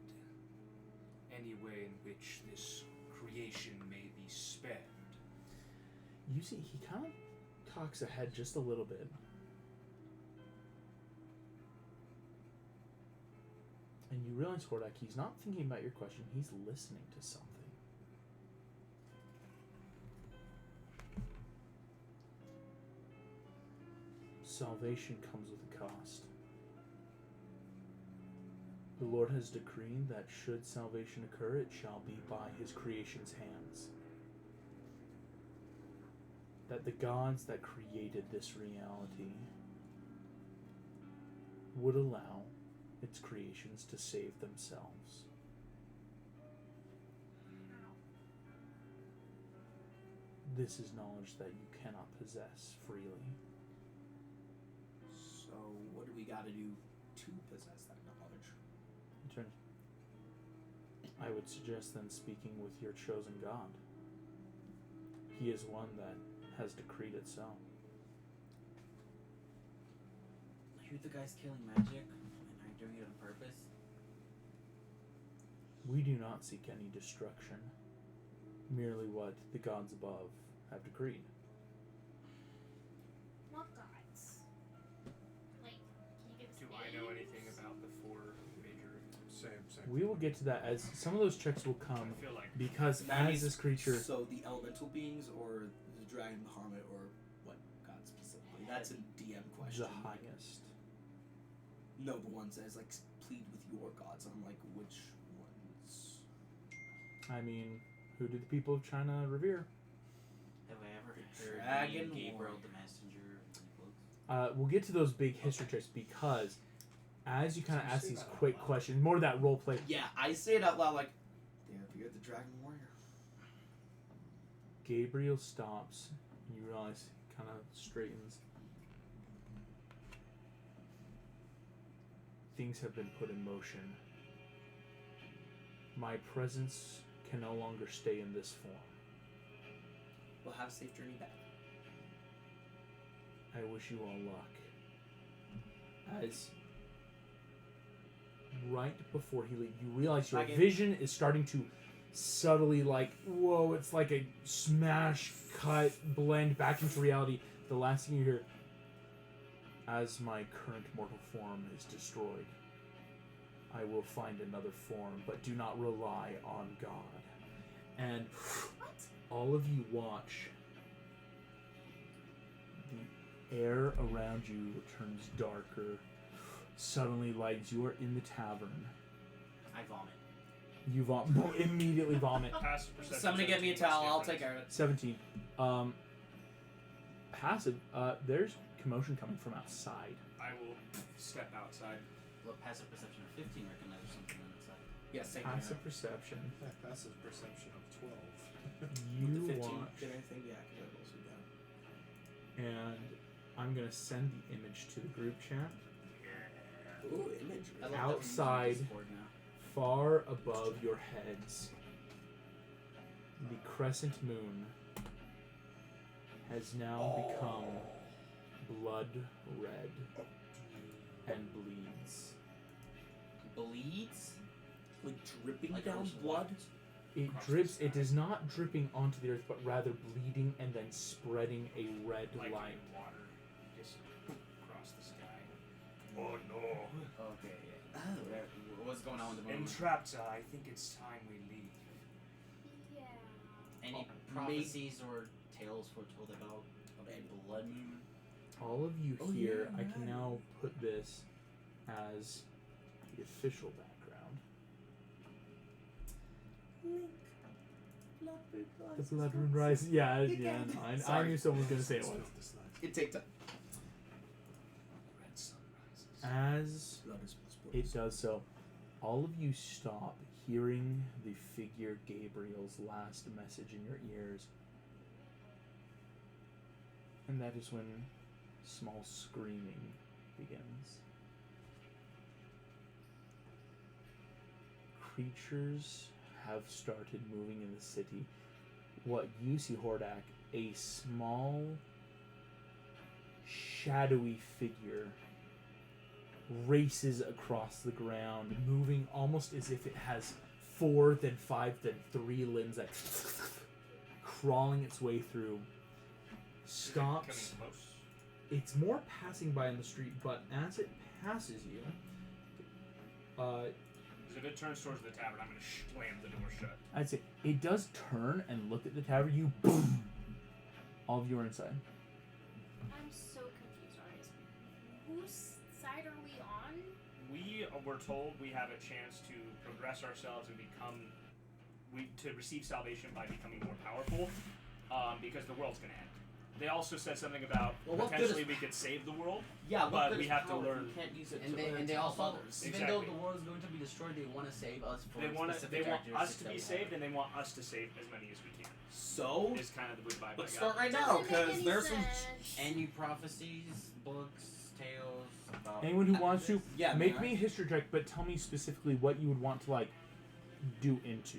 Any way in which this creation may be spared? You see, he kind of talks ahead just a little bit. And you realize, Hordak, he's not thinking about your question, he's listening to something. Salvation comes with a cost. The Lord has decreed that should salvation occur, it shall be by his creation's hands. That the gods that created this reality would allow its creations to save themselves. This is knowledge that you cannot possess freely. So, what do we gotta do to possess that knowledge? I would suggest then speaking with your chosen God. He is one that has decreed it so. You're the guys killing magic, and are you doing it on purpose? We do not seek any destruction, merely what the gods above have decreed. What gods? Like, can you give us Do names? I know anything about the 4 major? Same. We will get to that as some of those checks will come I feel like because as this creature. So the elemental beings, or the dragon, Bahamut, or what god specifically? That's a DM question. The highest. No, the ones that is like plead with your gods. I'm like, which ones? I mean, who do the people of China revere? Have I ever heard Dragon the Gabriel Warrior. the Messenger in the books? We'll get to those big history checks because as you kind of So you ask say these that out quick loud. questions, more of that role play. Yeah, I say it out loud like, they revered the dragon warrior. Gabriel stops, and you realize he kind of straightens. Things have been put in motion. My presence can no longer stay in this form. We'll have a safe journey back. I wish you all luck. As right before he leaves, you realize your Again. vision is starting to subtly, like, whoa, it's like a smash, cut, blend back into reality. The last thing you hear, as my current mortal form is destroyed, I will find another form, but do not rely on God. And all of you watch. The air around you turns darker. Suddenly lights. You are in the tavern. I vomit. You immediately vomit. Passive perception. Somebody get me a 17, towel. I'll what's take the care of it. 17. Passive. There's commotion coming from outside. I will step outside. Well, passive perception of 15 recognize something on the side. Yeah, same Passive here. perception. Passive perception of 12. You With the 15, watch. did anything? Yeah, because I've also got. And I'm gonna send the image to the group chat. Ooh, imagery. I love that we're using Outside. Discord now. Far above your heads, the crescent moon has now become blood red and bleeds. Bleeds? Like dripping Like down ocean blood. waters. It Across drips. the It sky. is not dripping onto the earth, but rather bleeding and then spreading a red Like light. water just across the sky. Oh no. Okay, yeah. What's going on with the moon? Entrapped, I think it's time we leave. Yeah. Any prophecies or tales foretold about a blood moon? All of you Oh, here, yeah, I can right. now put this as the official background. The blood moon rises. Yeah, yeah. No, I Sorry. knew someone was gonna say it was. It takes time. Red sun rises. As Blood is it does so, all of you stop hearing the figure Gabriel's last message in your ears. And that is when small screaming begins. Creatures have started moving in the city. What you see, Hordak, a small, shadowy figure races across the ground, moving almost as if it has 4, then 5, then 3 limbs, that crawling its way through. Stops. Coming close. It's more passing by in the street, but as it passes you, If it turns towards the tavern, I'm gonna slam the door shut. I'd say it does turn and look at the tavern. You boom. All of you are inside. I'm so confused, Arias. Whose side are we on? We we're told we have a chance to progress ourselves and to receive salvation by becoming more powerful, because the world's going to end. They also said something about potentially we could save the world. Yeah, but we have to learn. We can't use it And they also, others. even though the world is going to be destroyed, they want to save us for They want specific us to be characteristics saved, and they want us to save as many as we can. So Is kind of the vibe I let's got. start right now, Doesn't make because any there's some. sense. Any prophecies, books, tales about Anyone who wants to, Yeah, make man. me a history check, but tell me specifically what you would want to like do into.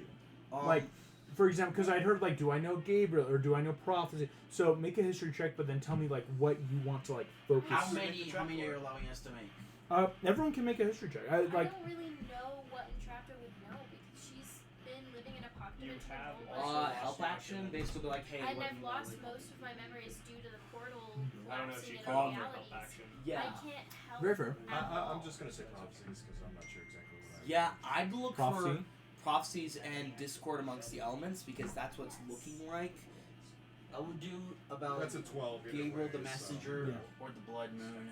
Um, Like, for example, because I'd heard like, do I know Gabriel or do I know prophecy? So make a history check, but then tell me like what you want to like focus. how many are you allowing us to make? Everyone can make a history check. I don't really know what Entraptor would know because she's been living in a pocket You of have control. help action, basically like, hey, And what I've you lost really- most of my memories due to the portal I don't know if collapsing she into called for realities. help action. Yeah. I can't help. Very fair. at all. I'm just gonna say prophecies because I'm not sure exactly what I. Yeah, I'd look Prophecy. for prophecies and discord amongst the elements because that's what's looking like. I would do about That's a 12. either Gabriel way, the so- Messenger Yeah. or the Blood Moon.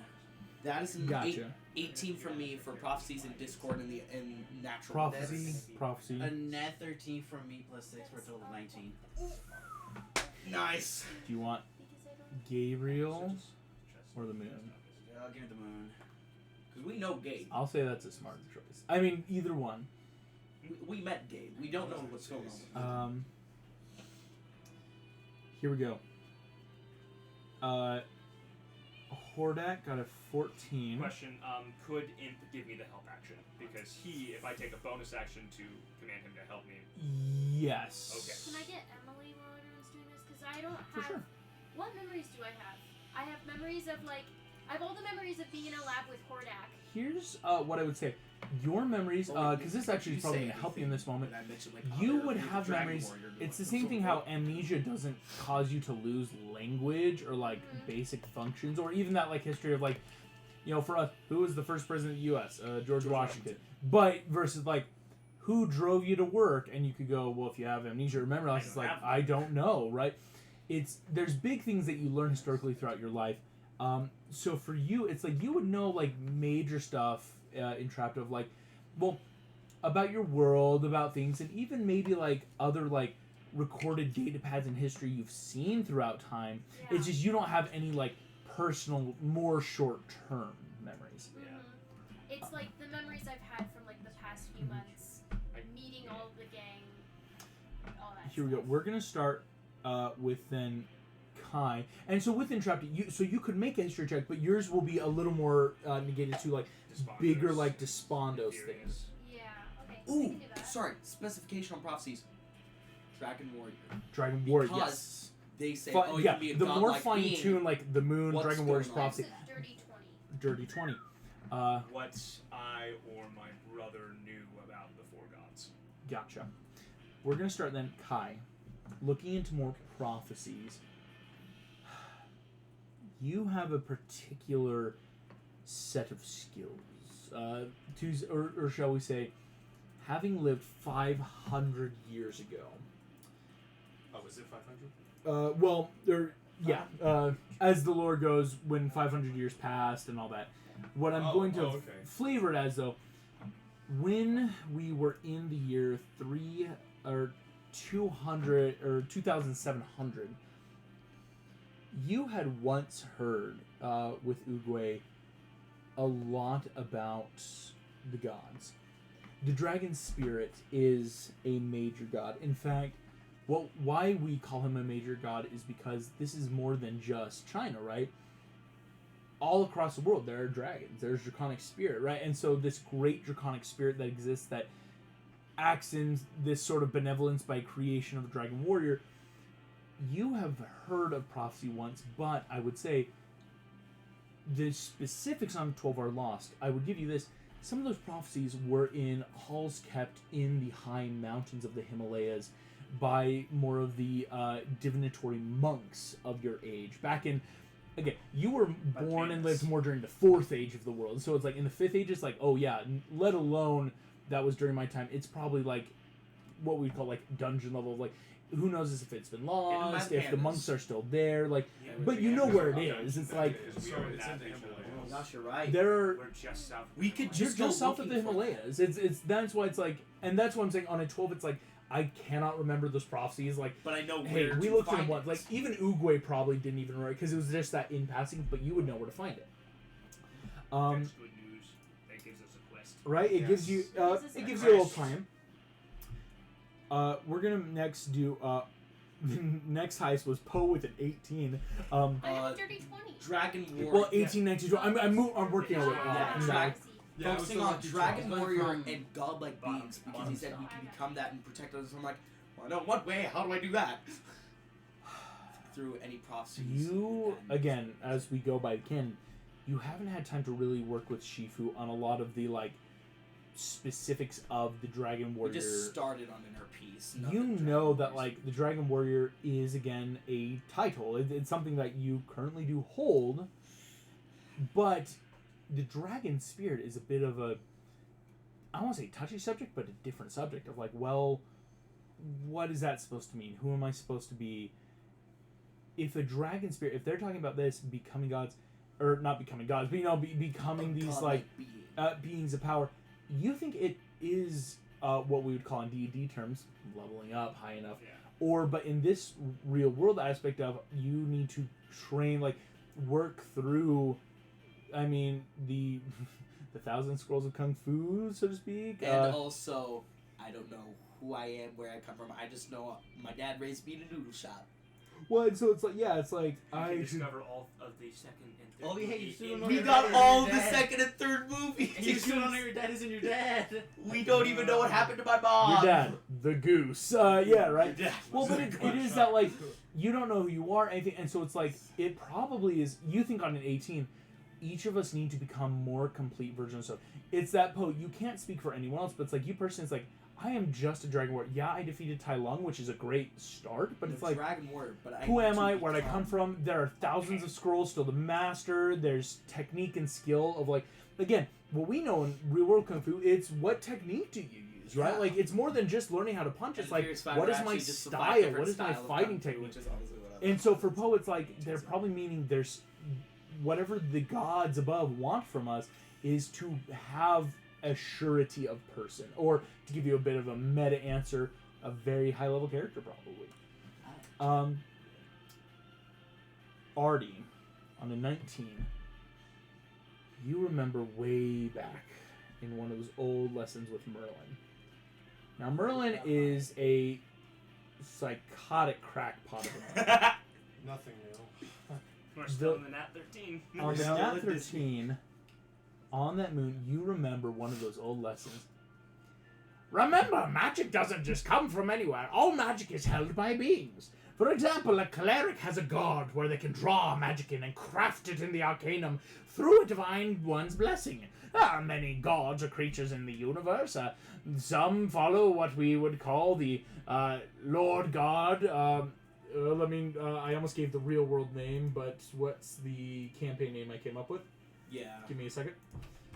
That is an Gotcha. 18 from me for prophecies and discord and natural. Prophecy, That's- prophecy. A net 13 from me plus 6 for a total of 19. Nice. Do you want Because I don't. Gabriel or the moon? Yeah, I'll give it the moon. Because we know Gabe. I'll say that's a smart choice. I mean, either one. We met Gabe. We don't know what's going on. Here we go. Hordak got a 14. Question: could Imp give me the help action? Because if I take a bonus action to command him to help me. Yes. Okay. Can I get Emily while everyone's doing this? Because I don't have. For sure. What memories do I have? I have memories of like. I have all the memories of being in a lab with Hordak. Here's what I would say. Your memories, because this actually is probably going to help you in this moment. You would have memories. It's the same thing how amnesia doesn't cause you to lose language or like basic functions, or even that like history of like, you know, for us, who was the first president of the U.S. George Washington. But versus like, who drove you to work, and you could go, well, if you have amnesia or memory loss, it's like I don't know, right? There's big things that you learn historically throughout your life. So for you, it's like you would know like major stuff in Trapped of like, well, about your world, about things, and even maybe like other like recorded data pads in history you've seen throughout time. Yeah. It's just you don't have any like personal, more short-term memories. Mm-hmm. It's like the memories I've had from like the past few months, meeting all of the gang, all that. Here we go. stuff. We're gonna start with then Kai, and so with Entrapped, you could make a history check, but yours will be a little more negated to like bigger like Despondos things. Yeah. Okay. So we Ooh, can do that. sorry. Specification on prophecies. Dragon Warrior. Dragon Warrior, Because yes. they say, Fi- oh, you yeah, can be a the more godlike fine being. tuned, like the Moon, What's Dragon Warrior's going on? prophecy, Mine's a dirty 20. dirty 20. What I or my brother knew about the four gods. Gotcha. We're gonna start then, Kai. Looking into more prophecies. You have a particular set of skills. Or shall we say, having lived 500 years ago. Oh, is it 500? Well, as the lore goes, when 500 years passed and all that. What I'm going to okay. flavor it as, though, when we were in the year 2700, you had once heard with Uguay a lot about the gods. The dragon spirit is a major god. In fact, why we call him a major god is because this is more than just China, right? All across the world, there are dragons. There's draconic spirit, right? And so this great draconic spirit that exists that acts in this sort of benevolence by creation of the dragon warrior, you have heard of prophecy once, but I would say the specifics on 12 are lost. I would give you this. Some of those prophecies were in halls kept in the high mountains of the Himalayas by more of the divinatory monks of your age. Back in, again, you were born and lived more during the 4th age of the world. So it's like in the 5th age, it's like, oh yeah, let alone that was during my time. It's probably like what we'd call like dungeon level, like who knows if it's been lost, if the monks are still there, like, but you know where it is. It's like, So it's in the Himalayas. my gosh, you're right. We're just south. We could You're just just south of the Himalayas. It's that's why it's like, and that's why I'm saying on a 12, it's like I cannot remember those prophecies. Like, but I know hey, where we to looked for find them once. it. Like even Uguay probably didn't even write because it was just that in passing. But you would know where to find it. That's good news. That gives us a quest. Right? It gives you it gives you a little time. We're gonna next do next heist was Poe with an 18. I have a dirty 20. Dragon Warrior. Well, 18, 19, 20. I'm working on it. Focusing on Dragon Warrior and godlike beings because he said we can become that and protect others. I'm like, well, I know one way. How do I do that? Through any prophecies. You again, as we go by the canon, you haven't had time to really work with Shifu on a lot of the like specifics of the Dragon Warrior. We just started on her piece. You know that like the Dragon Warrior is again a title. It's something that you currently do hold, but the Dragon Spirit is a bit of a, I won't say touchy subject, but a different subject of like, well, what is that supposed to mean? Who am I supposed to be? If a Dragon Spirit, if they're talking about this becoming gods, or not becoming gods, but becoming these like beings of power, you think it is what we would call in D&D terms leveling up high enough, or but in this real world aspect of you need to train, like work through, I mean the 1,000 scrolls of kung fu, so to speak, and also I don't know who I am, where I come from. I just know my dad raised me in a noodle shop. Well, and so it's like, yeah, it's like I discover all of the second and third. Oh, hey, we got all the second and third movies. You still don't know your dad isn't your dad. We don't even know what happened to my mom. Your dad, the goose. Yeah, right. Well, but it is that like you don't know who you are, anything, and so it's like it probably is. You think on an 18, each of us need to become more complete versions. So it's that Poe. You can't speak for anyone else, but it's like you personally. It's like, I am just a Dragon Warrior. Yeah, I defeated Tai Lung, which is a great start, but it's like, Dragon Warrior, but who am I? Where did I come from? There are thousands of scrolls still to master. There's technique and skill of like, again, what we know in real world Kung Fu, it's what technique do you use, right? Yeah. Like, it's more than just learning how to punch. It's like, what is my style? What is my fighting technique? And so for Poe, it's like, they're probably meaning there's whatever the gods above want from us is to have a surety of person, or to give you a bit of a meta answer, a very high level character probably. Artie, on a 19, you remember way back in one of those old lessons with Merlin. Now Merlin is a psychotic crackpot of a man. Nothing new. We're still in the Nat 13. On the Nat 13. On that moon, you remember one of those old lessons. Remember, magic doesn't just come from anywhere. All magic is held by beings. For example, a cleric has a god where they can draw magic in and craft it in the arcanum through a divine one's blessing. There are many gods or creatures in the universe. Some follow what we would call the Lord God. I almost gave the real world name, but what's the campaign name I came up with? Yeah. Give me a second.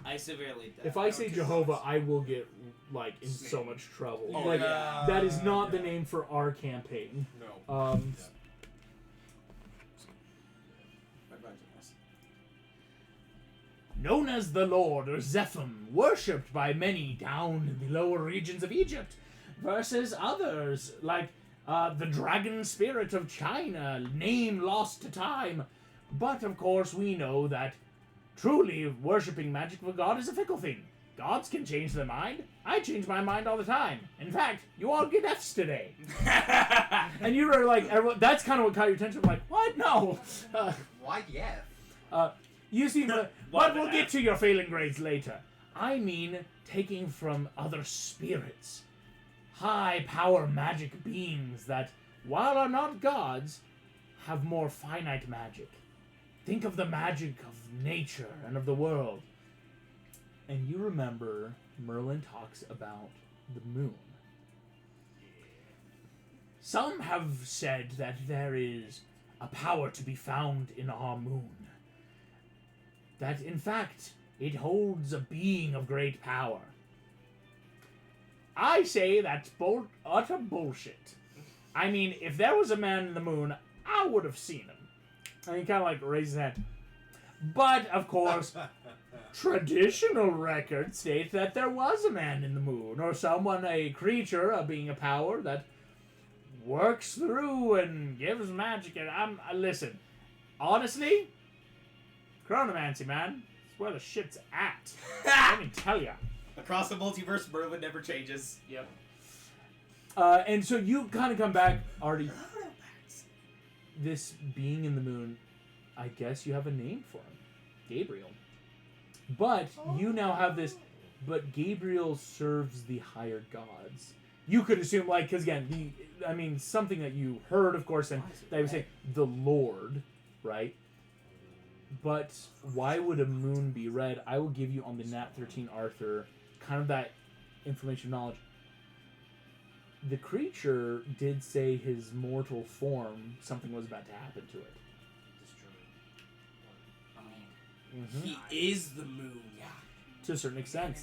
I severely doubt. If I say Jehovah, I will get like in so much trouble. Oh, like yeah. that is not the name for our campaign. No. Known as the Lord or Zephim, worshipped by many down in the lower regions of Egypt, versus others like the Dragon Spirit of China, name lost to time. But of course we know that truly worshipping magic of a god is a fickle thing. Gods can change their mind. I change my mind all the time. In fact, you all get F's today. And you were like, everyone, that's kind of what caught your attention. I'm like, what? No. Why the F? You seem to, but we'll get to your failing grades later. I mean, taking from other spirits. High power magic beings that, while are not gods, have more finite magic. Think of the magic of nature and of the world. And you remember Merlin talks about the moon. Some have said that there is a power to be found in our moon. That, in fact, it holds a being of great power. I say that's utter bullshit. I mean, if there was a man in the moon, I would have seen him. And he kind of like raises his hand. But, of course, traditional records state that there was a man in the moon, or someone, a creature, a being of power that works through and gives magic. And listen, honestly, chronomancy, man, it's where the shit's at. Let me tell ya. Across the multiverse, Merlin never changes. Yep. And so you kind of come back, Artie. This being in the moon, I guess you have a name for him, Gabriel. But you now have this. But Gabriel serves the higher gods. You could assume, like, because again, something that you heard, of course, and they would say the Lord, right? But why would a moon be red? I will give you on the Nat 13 Arthur kind of that information knowledge. The creature did say his mortal form, something was about to happen to it. He is the moon. Yeah. To a certain extent.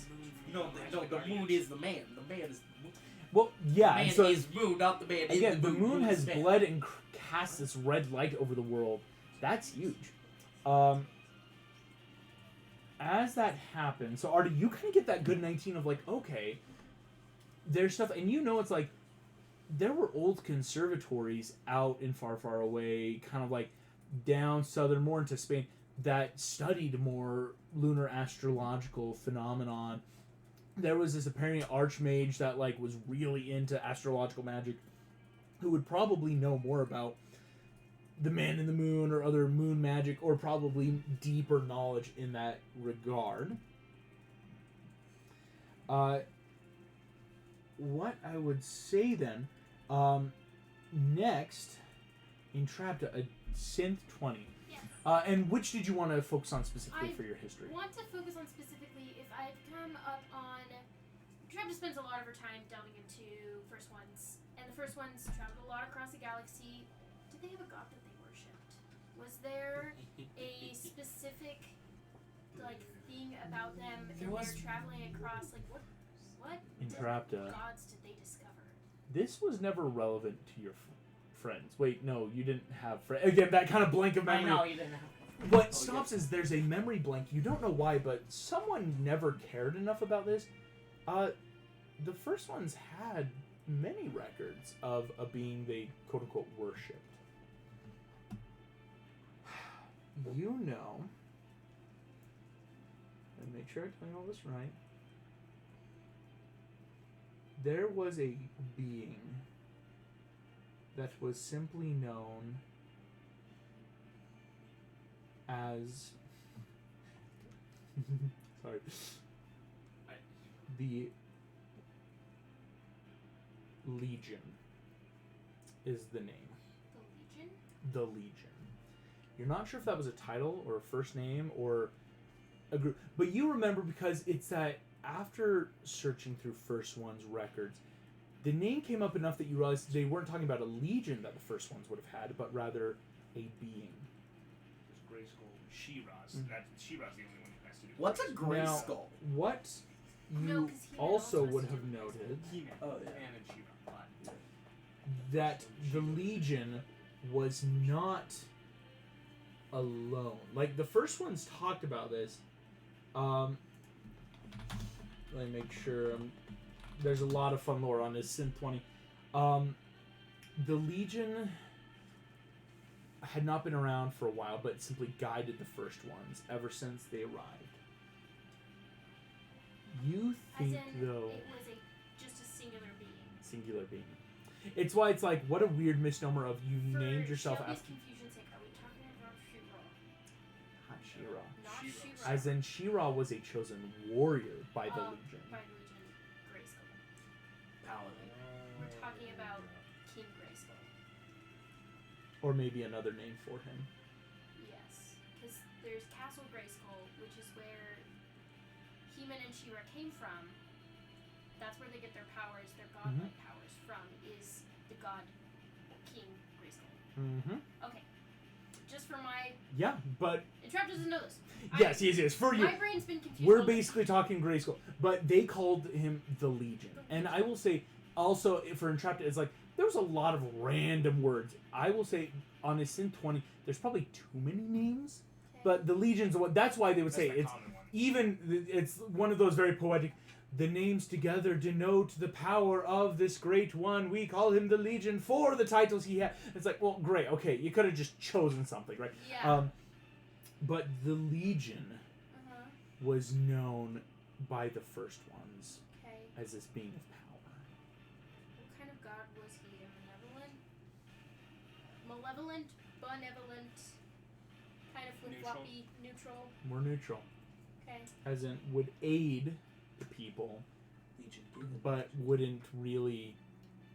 No, the moon is the man. The man is the moon. Well, yeah. The man so is moon, not the man. Again, the moon has bled and cast this red light over the world. That's huge. As that happens, so Artie, you kind of get that good 19 of like, okay, there's stuff, and you know it's like, there were old conservatories out in far, far away, kind of like down southern, more into Spain, that studied more lunar astrological phenomenon. There was this apparent archmage that like was really into astrological magic, who would probably know more about the man in the moon or other moon magic, or probably deeper knowledge in that regard. What I would say then, next, Entrapped, a synth 20. Yes. And which did you want to focus on specifically for your history? I want to focus on specifically if I've come up on... Entrapped spends a lot of her time delving into First Ones, and the First Ones traveled a lot across the galaxy. Did they have a god that they worshipped? Was there a specific, like, thing about them in their traveling across? Like, what Entrapped, gods did they discover? This was never relevant to your friends. Wait, no, you didn't have friends. Again, that kind of blank of memory. I know, you didn't have. What stops is there's a memory blank. You don't know why, but someone never cared enough about this. The First Ones had many records of a being they quote-unquote worshipped. You know, and make sure I tell you all this right, there was a being that was simply known as sorry, the Legion is the name. The Legion? The Legion. You're not sure if that was a title or a first name or a group, but you remember because it's that after searching through First One's records, the name came up enough that you realized they weren't talking about a legion that the First Ones would have had, but rather a being. There's Grey Skull, She-Ra's. She-Ra's the only one who has to do. What's a Grey Now, Skull? What you also would have noted Oh, yeah. And She-Ra. that the Legion was not alone. Like, the First Ones talked about this. Let me make sure. There's a lot of fun lore on this Synth 20. The Legion had not been around for a while, but simply guided the First Ones ever since they arrived. You think, though... It was just a singular being. Singular being. It's why it's like, what a weird misnomer of you named yourself Shelby's after... confusion's sake, are we talking about She-Ra? Not She-Ra. Not She-Ra. As in, She-Ra was a chosen warrior by the Legion. By the Legion, Grey Skull. Paladin. We're talking about King Grey Skull. Or maybe another name for him. Yes, because there's Castle Grey Skull, which is where He-Man and She-Ra came from. That's where they get their powers, their godlike powers from, is the god King Grey Skull. Mm-hmm. Okay. Just for my... Yeah, but... Entrapped doesn't know this. Yes, yes. For you. My brain's been confused. We're basically talking Grayskull, but they called him the Legion. And I will say, also, for Entrapped, it's like, there was a lot of random words. I will say, on a Synth 20, there's probably too many names But the Legion's what. That's why they would That's say the it's common one. it's one of those very poetic. The names together denote the power of this great one. We call him the Legion for the titles he had. It's like, well, great, okay, you could have just chosen something, right? Yeah. But the Legion was known by the first ones as this being of power. What kind of god was he? Malevolent, benevolent, kind of flip-floppy, neutral. More neutral. Okay. As in, would aid the people, Legion, but wouldn't really...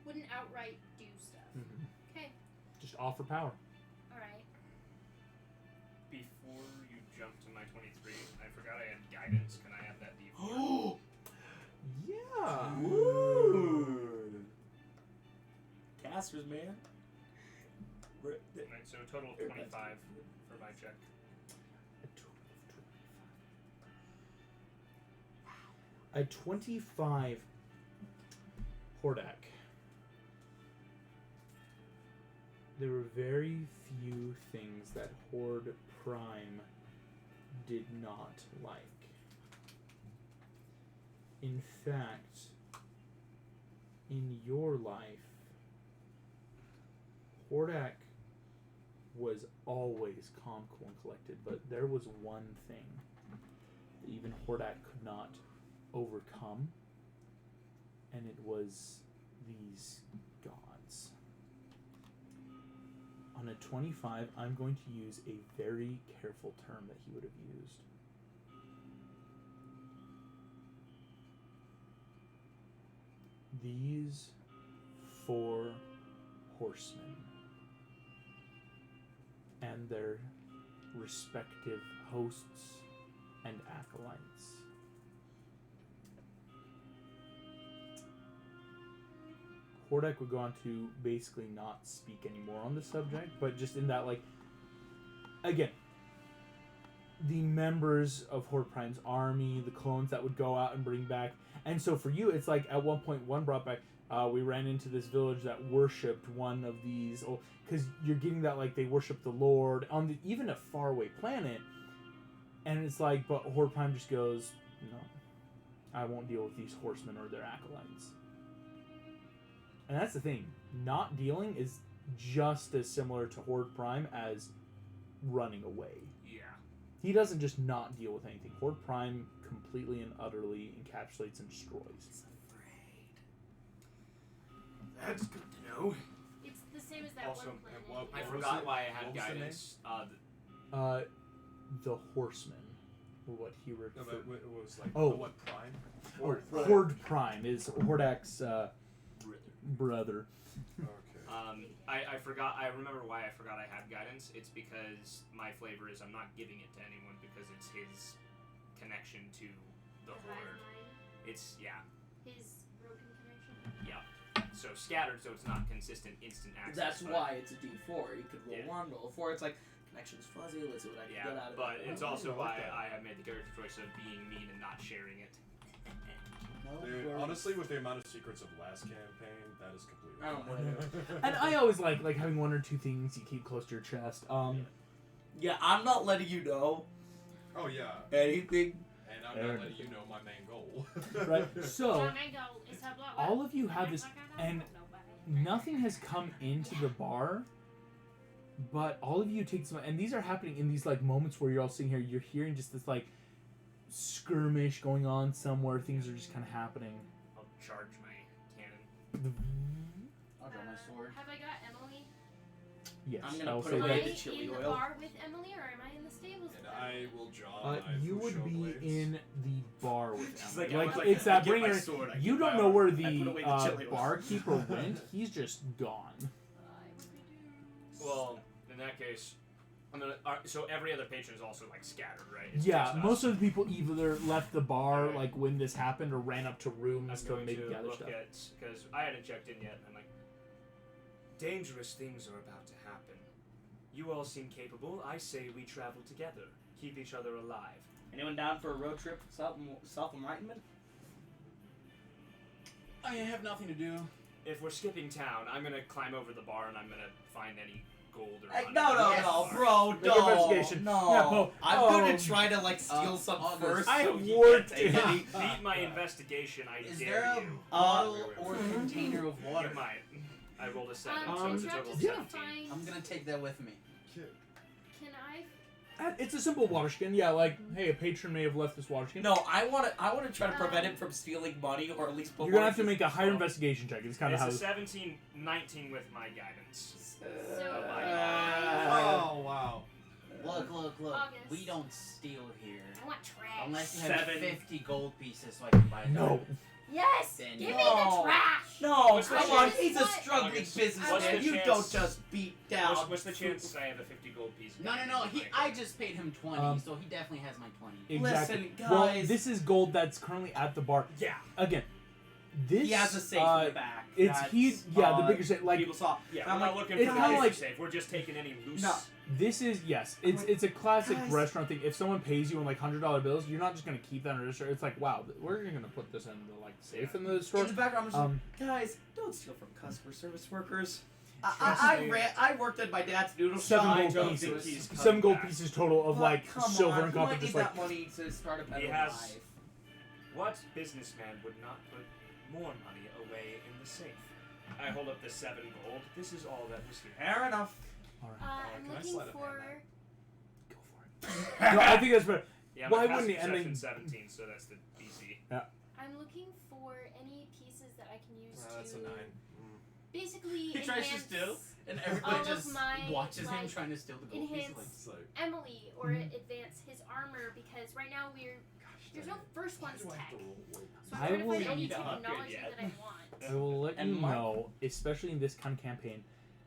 Wouldn't outright do stuff. Okay. Just offer power. Alright. Before you jump to my 23, I forgot I had guidance. Can I have that D4? Oh! Yeah! Good. Casters, man. Right, so a total of 25 for my check. A 25 Hordak. There were very few things that Horde Prime did not like. In fact, in your life, Hordak was always calm, cool, and collected, but there was one thing that even Hordak could not overcome, and it was these gods. On a 25, I'm going to use a very careful term that he would have used. These 4 horsemen and their respective hosts and acolytes. Hordak would go on to basically not speak anymore on the subject, but just in that, like, again, the members of Horde Prime's army, the clones that would go out and bring back, and so for you, it's like at one point one brought back, we ran into this village that worshipped one of these, because you're getting that, like, they worship the Lord on even a faraway planet, and it's like, but Horde Prime just goes, no, I won't deal with these horsemen or their acolytes. And that's the thing. Not dealing is just as similar to Horde Prime as running away. Yeah. He doesn't just not deal with anything. Horde Prime completely and utterly encapsulates and destroys. He's afraid. That's good to know. It's the same as that Also, one planet. I forgot why I had guidance. The Horsemen, or what he referred. No, but it was like Oh. the what Prime? Horde Prime is Hordak's brother. Okay. I forgot. I remember why I forgot I had guidance. It's because my flavor is I'm not giving it to anyone because it's his connection to the Horde. It's His broken connection. Yeah. So scattered, so it's not consistent instant access. That's why it's a D4. You could roll 1, roll 4. It's like connection's fuzzy. Let's see what I can get out of it. But it's also why I have made the character choice of being mean and not sharing it. Dude, honestly, with the amount of secrets of last campaign, that is completely. I don't know. And I always like having 1 or 2 things you keep close to your chest. Yeah, I'm not letting you know. Oh yeah. Anything. And I'm not letting you know my main goal. Right. So all of you have this, and nothing has come into the bar, but all of you take some, and these are happening in these like moments where you're all sitting here. You're hearing just this like skirmish going on somewhere. Things are just kind of happening. I'll charge my cannon. I'll draw my sword. Have I got Emily? Yes, I'm gonna I'll put say away that. Am I the chili in the oil. bar with Emily, or am I in the stables And with her? I will draw my You would Fusho be blades. in the bar with Just Emily. like, It's that I get my bringer. sword, I You get don't my know where I put away the the chili oil. barkeeper went. He's just gone. Well, in that case, I'm gonna. So every other patron is also like scattered, right? It's Yeah, just us. most of the people either left the bar Alright. like when this happened or ran up to rooms I'm to going maybe to gather look stuff. at because I hadn't checked in yet. I'm like, dangerous things are about to happen. You all seem capable. I say we travel together, keep each other alive. Anyone down for a road trip? Self-enlightenment? I have nothing to do. If we're skipping town, I'm gonna climb over the bar and I'm gonna find any gold or Hey, money. no, bro, Make no, investigation. no. Yeah, well, I'm gonna try to like steal uh, some August. first. I so have he worked- can't take any. Beat my investigation, I Is dare there a you. bottle or container of water? You might. I rolled a 7, so Can it's a you total of just 17. find? I'm gonna take that with me. Can I? It's a simple water skin. Yeah, like, hey, a patron may have left this water skin. No, I want to try to prevent him from stealing money, or at least. You're gonna have to make a higher investigation check. It's kind of It's how. a 17, 19 with my guidance. So Oh wow. Look. August. We don't steal here. I want trash. Unless you have 7. 50 gold pieces so I can buy it. No. Yes. Then Give no. me the trash. No, What's the come on, chance? he's a struggling August, businessman. what's the You chance- don't just beat down. What's the chance I have a 50 gold piece? No. I just paid him 20, so he definitely has my 20. Exactly. Listen, Well, guys. this is gold that's currently at the bar. Yeah. Again, this. He has a safe in the back. It's That's, the bigger safe. Like, people saw. Yeah, I'm we're not like, looking it's for kinda the like- safe. We're just taking any loose. No. this is yes. It's a classic restaurant thing. If someone pays you in like $100 bills, you're not just gonna keep that in a register. It's like, wow, we're gonna put this in the like safe in the store. In the background, I'm just like, guys, don't steal from customer service workers. I worked at my dad's noodle shop. 7 I gold don't pieces. do it. 7 gold pieces total of But like come silver on, and who copper. might Just need like that money to start a better He has- life. What businessman would not put more money away in the safe? I hold up the 7 gold. This is all that was here. Fair enough. all right, I'm can I looking slide a for. hand go for it. No, I think that's better. Yeah, Why my wouldn't he? passive And then- perception's 17, so that's the BC. I'm looking for any pieces that I can use That's a to 9. basically He tries to enhance steal, and all everybody of just my, watches him like, trying to steal the gold pieces. enhance It's like, Emily or Mhm. advance his armor because right now there's no dang it. first Why one's do I have tech. to roll? So I I'm trying to will- find any You don't upgrade technology yet. that I want. I will let And you my- know, especially in this kind of campaign,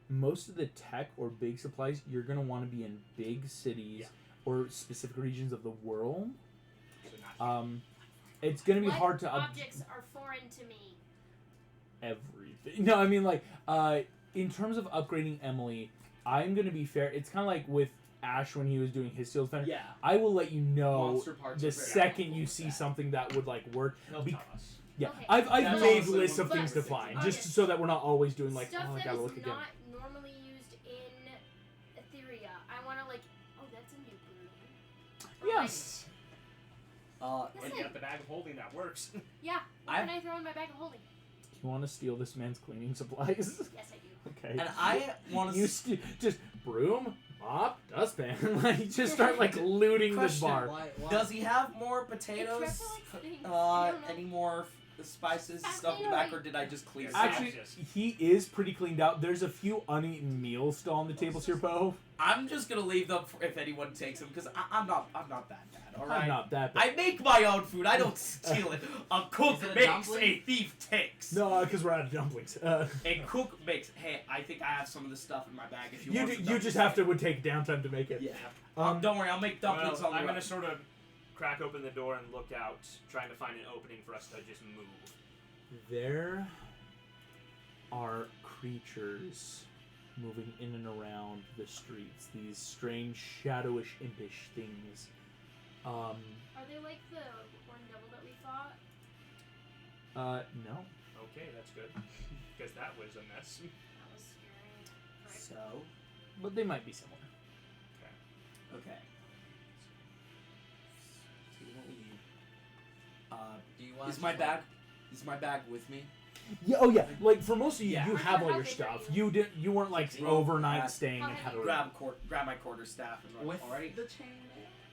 most of the tech or big supplies you're gonna want to be in big cities or specific regions of the world. So not It's gonna be What hard to objects are foreign to me? everything. No, I mean like in terms of upgrading Emily, I'm gonna be fair. It's kind of like with Ash when he was doing his Steel Defender. Yeah. I will let you know Monster parts the are very second helpful you with see that. something that would like work. He'll Be- tell us. Yeah, Okay. I've That's made honestly lists of one things of to the find things. just Okay. so that we're not always doing like, Stuff oh, I that gotta is look again. not normally used in Etheria. I want to like, oh, that's a new broom. Or, Yes. Like, When you got the bag of holding, that works. yeah. What I- can I throw in my bag of holding? You want to steal this man's cleaning supplies? Yes, I do. Okay. And I want You to. just broom, mop, dustpan. Like just start like looting this Question, bar. Why? Does he have more It's potatoes? like things. I don't know. Any more spices Pass stuff me in the back, away. or did I just clean it? Actually, he is pretty cleaned out. There's a few uneaten meals still on the table, Sir Poe. I'm just gonna leave them for if anyone takes them because I'm not that bad. All right. I'm not that bad. I make my own food. I don't steal it. A cook Is it a makes, dumpling? a thief takes. No, because we're out of dumplings. A cook makes. Hey, I think I have some of this stuff in my bag. If you want some you dumplings, just have to would take downtime to make it. Yeah. Um, Don't worry. I'll make dumplings Well, on the I'm road. gonna sort of crack open the door and look out, trying to find an opening for us to just move. There are creatures moving in and around the streets. These strange, shadowish, impish things. Are they like the horned devil that we fought? No. Okay, that's good. Because that was a mess. That was scary. Right. So, But they might be similar. okay. See what we need. Do you want Is my bag? Is my bag with me? Yeah. Oh yeah. Like for most of you, Yeah. you have all How your big are stuff. you? You didn't. You weren't like See? overnight Yeah. staying How and had a heavy? Grab my quarterstaff and run. with Alright. the chain?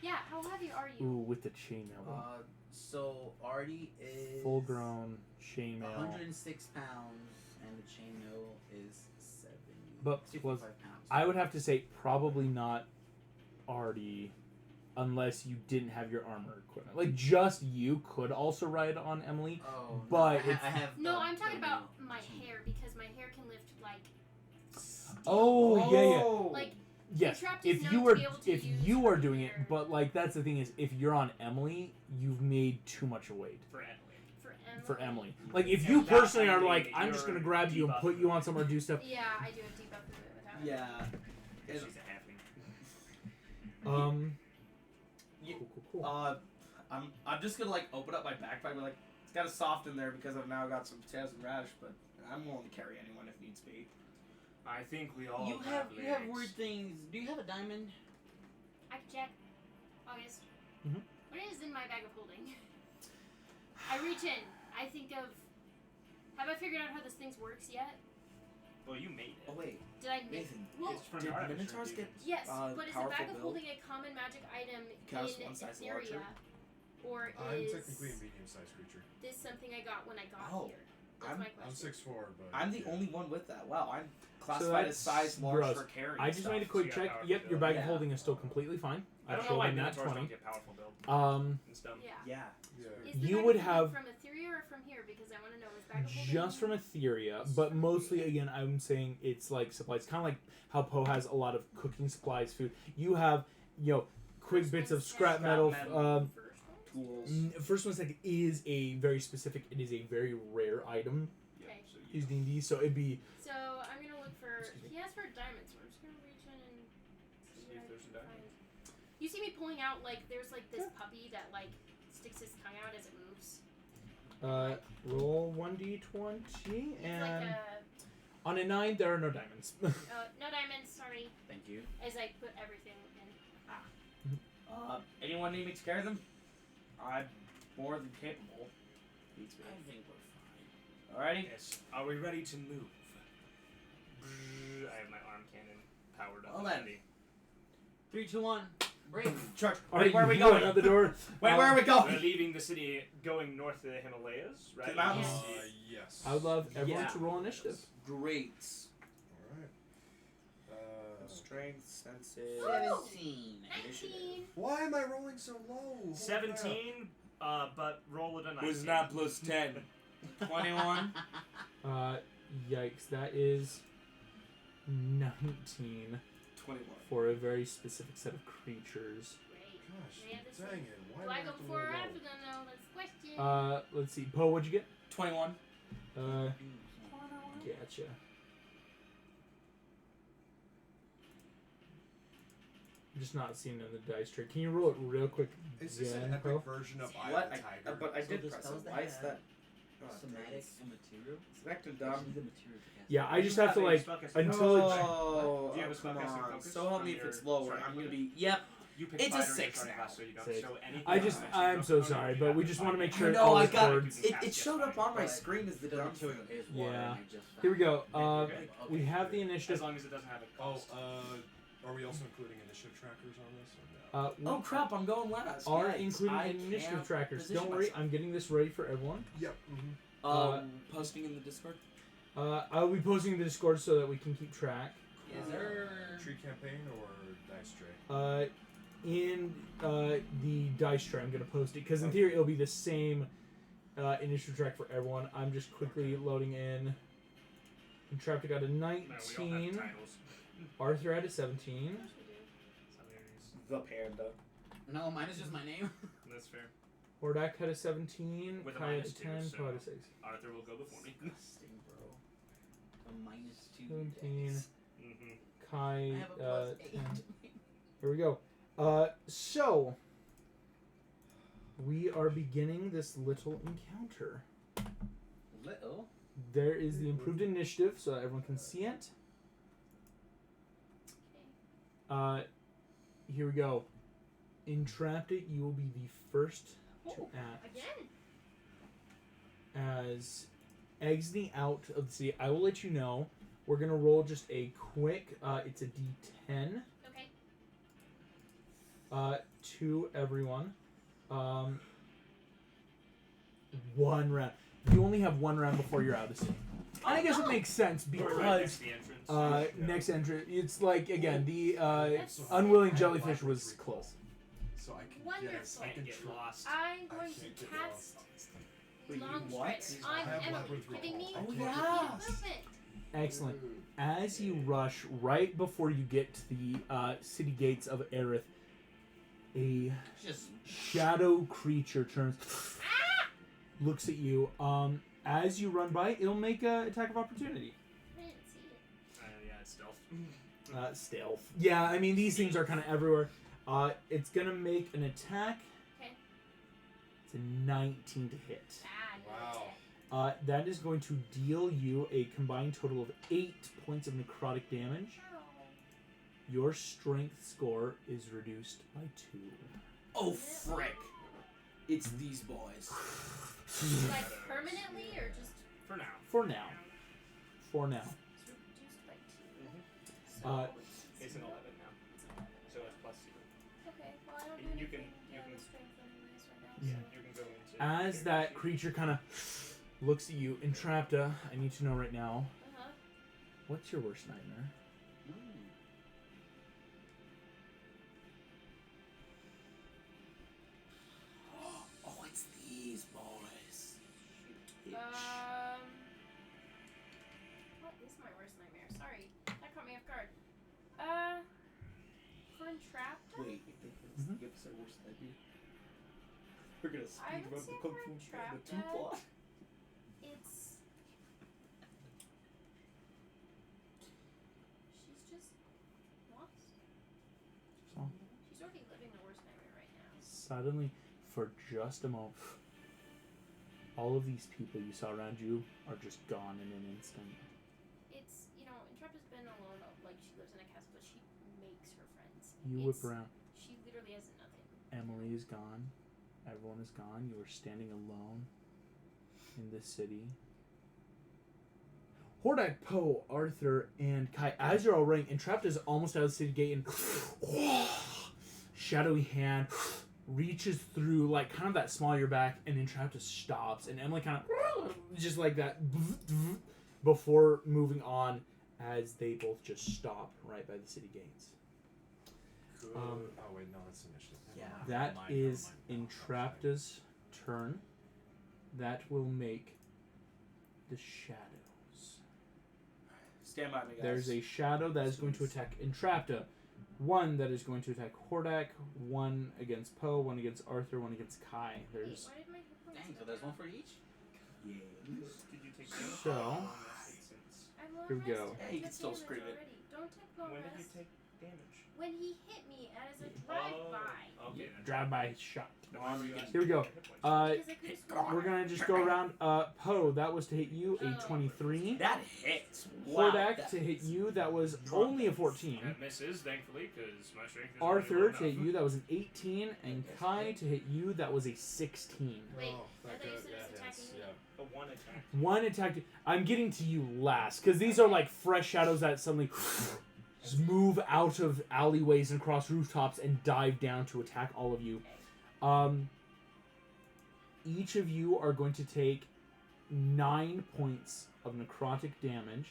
Yeah, how heavy are you? Ooh, with the chainmail. So Artie is Full grown chainmail. 106 pounds, and the chainmail is 70. But 65 pounds. I would have to say probably not Artie, unless you didn't have your armor equipment. Like just you could also ride on Emily. Oh, but no, it's- I have. No, the- I'm talking the about real my chain. hair because my hair can lift like. Oh, yeah. Like Yes, Trapped is if known you to were be able to if use you are doing her- it, but like that's the thing is if you're on Emily, you've made too much weight For Emily. for Emily. for Emily. Like if And you that personally I are mean like, I'm just you're gonna grab you and debuffed put you on for somewhere, do stuff. Yeah, I do a debuff without it. Yeah. She's It- a halfling. You- Cool. I'm just gonna like open up my backpack. And, like it's kind of soft in there because I've now got some potatoes and radish, but I'm willing to carry anyone if needs be. I think we all You have weird things. Do you have a diamond? I can check. August. Mhm. What is in my bag of holding? I reach in. I think of. Have I figured out how this thing works yet? Well, you made it. Oh wait, Did I make? Nathan. Well, It's from Did the artificer Minotaurs get? demons. yes, but is the powerful bag of build? holding a common magic item Counts in one size Etheria, larger? or I'm is technically a medium-sized creature. this something I got when I got Oh, here? That's my I'm question. 6'4", but I'm the yeah. only one with that. Wow, I'm classified as that's size large gross. for carrying I just stuff. made a quick So you got check. powerful Yep, your build. bag of Yeah. holding is still completely fine. I I've don't know showed why them that Minotaurs 20. don't get powerful build. And stuff. Yeah. Yeah. Yeah. Is the You bag would of holding have- from Etheria or from here? Because I want to know is bag of holding Just from Etheria, but mostly, again, I'm saying it's like supplies. Kind of like how Poe has a lot of cooking supplies, food. You have, quick First bits one's of scrap metal. First one? Tools. First one second is a very specific. It is a very rare item. Okay. So you Is D&D, so it'd be. So I'm gonna look for. Excuse me. He asked for a diamond, so I'm just gonna reach in and See what if I there's a can diamond. find. You see me pulling out there's this puppy that sticks his tongue out as it moves. Roll 1d20 It's and on a 9 there are no diamonds. no diamonds. Sorry. Thank you. As I put everything in. Anyone need me to carry them? I'm more than capable. Beats me. I think we're fine. Alrighty. Yes. Are we ready to move? I have my arm cannon powered up Well and then. ready. 3, 2, 1. Break. Charge. Alright, Wait, where are we you go going? out the door. Wait, where are we We're going? leaving the city, going north to the Himalayas, right? the mountains? Yes. I would love everyone Yeah. to roll initiative. Great. Alright. Strength, sensitive. 17. 19. Why am I rolling so low? Holy 17, but roll it a 19. Who's not plus 10? 21. Yikes, that is 19 21. for a very specific set of creatures. Great. Gosh, Yeah, this dang one. it. Why Do do I I go have to before roll or low? after them? No, that's the question. Let's see. Poe, what'd you get? 21. Gotcha. I'm just not seeing it in the dice tray. Can you roll it real quick? Is this an again, epic Poe? version of Eye What? of the Tiger? But I So did the press spells it. that Why is have that? Somatic and material. Spectrum Actually, dumb. the material to cast. Yeah, I just have to a like spellcasting until focus. it's. Oh, Do you have a come spellcasting on. focus So help from me if your it's lower. starting I'm gonna point? be. Yep. You picked It's a fighter in your 6 starting now. class, so you don't Six. show anything. I just, else. I'm so Oh, no, sorry, you but have we to just fight want to make it. sure No, all I is got board. it. It showed up on my But screen as the The dumb material thing. is water. Yeah. And I just Here we go. Okay. We have the As initiative. long as it doesn't have a Oh, cost. are we also including initiative trackers on this? Or no? We Oh crap! I'm going last. are Yikes, including I initiative can't trackers. position Don't worry, myself. I'm getting this ready for everyone. Yep. Posting in the Discord. I'll be posting the Discord so that we can keep track. Yes, sir. Tree campaign or dice tray? In the dice tray, I'm gonna post it because in theory it'll be the same initiative track for everyone. I'm just quickly loading in. And Traptic got a No, we don't 19. have titles. Arthur had a 17. Of course we do. Hilarious. The panda. No, mine is just my name. That's fair. Hordak had a 17. With a Kai had a -2, 10. so- Poe had a 6. Arthur will go before me. Disgusting, bro. A -2. 17. Mm-hmm. Kai, I have a plus 8. 10. Here we go. So we are beginning this little encounter. Little. There is the improved initiative, so that everyone can see it. Here we go. In Traptic, you will be the first to Oh, act. again. As exiting out of the city, I will let you know. We're gonna roll just a quick. It's a D10. Okay. To everyone. One round. You only have one round before you're out of the city. And I guess it makes sense We're right because next to the entrance. next entrance. It's like again the That's unwilling I jellyfish have was three close. So I can Wonderful. I Can't can get try. lost. I'm I going to can't get cast Wait, you long what? strike I on have Emily, labyrinth giving me recall. I Oh, can't yeah. movement. Excellent. As you rush right before you get to the city gates of Aerith, a Just shadow creature turns, looks at you. As you run by, it'll make an attack of opportunity. I didn't see it. Yeah, it's stealth. Stealth. Yeah, I mean these things are kind of everywhere. It's gonna make an attack. Okay. It's a 19 to hit. Ah, no, Wow. That is going to deal you a combined total of 8 points of necrotic damage. Your strength score is reduced by 2. Oh, frick. It's these boys. Like permanently or just For now. For now. For now. it's reduced by 2. Uh, It's an 11 now. So it's plus 0. Okay, well I don't do You can- anything you can- with strength anyways right now. Yeah. So. You can go into... As that creature kind of looks at you, Entrapta, I need to know right now, Uh-huh. what's your worst nightmare? Oh, it's these boys. What is my worst nightmare? Sorry, that caught me off guard. For Entrapta? Wait, you think this Mhm. gives our worst nightmare? We're gonna I speed would run say the Kung for Fu and the 2 Entrapta, plot. It's... She's just lost. So, She's already living the worst nightmare right now. suddenly, for just a moment, all of these people you saw around you are just gone in an instant. It's, Entrapta's been alone, like she lives in a castle, but she makes her friends. You It's- whip around. She literally has nothing. Emily is gone. Everyone is gone. You are standing alone in this city. Hordak, Poe, Arthur, and Kai, as you're all running, Entrapta is almost out of the city gate, and shadowy hand reaches through, like, kind of that small of your back, and Entrapta stops, and Emily kind of just like that before moving on, as they both just stop right by the city gates. Cool. Oh wait, no, that's initiative. Yeah. That is Entrapta's turn. That will make the shadows. Stand by me, guys. There's a shadow that is going to attack Entrapta. One that is going to attack Hordak. One against Poe. One against Arthur. One against Kai. Wait, There's why did my hit points Dang, go so there's down? one for each? Yeah. Did you take damage? So- I'm long Here we rested. go. I Yeah, you took can still damage scream it. already. Don't take long When did you rest. take damage? When he hit me as a drive-by. Okay. drive-by shot. No, why were you asking Here we go. for hit points? Because I could've sworn We're gonna just go around. Poe, that was to hit you, a 23. That hits. Wow. Hordak that to hit hits. you, that was Drop only a that. 14. That misses, thankfully, because my strength is Arthur only to low hit enough. you, that was an 18, and Kai to hit you, that was a 16. Wait, Oh, I that thought you good. said Yeah, it's it attacking hits. me. Yeah. A 1 attack. One attacked you. I'm getting to you last, because these are like fresh shadows that suddenly just move out of alleyways and across rooftops and dive down to attack all of you. Each of you are going to take 9 points of necrotic damage,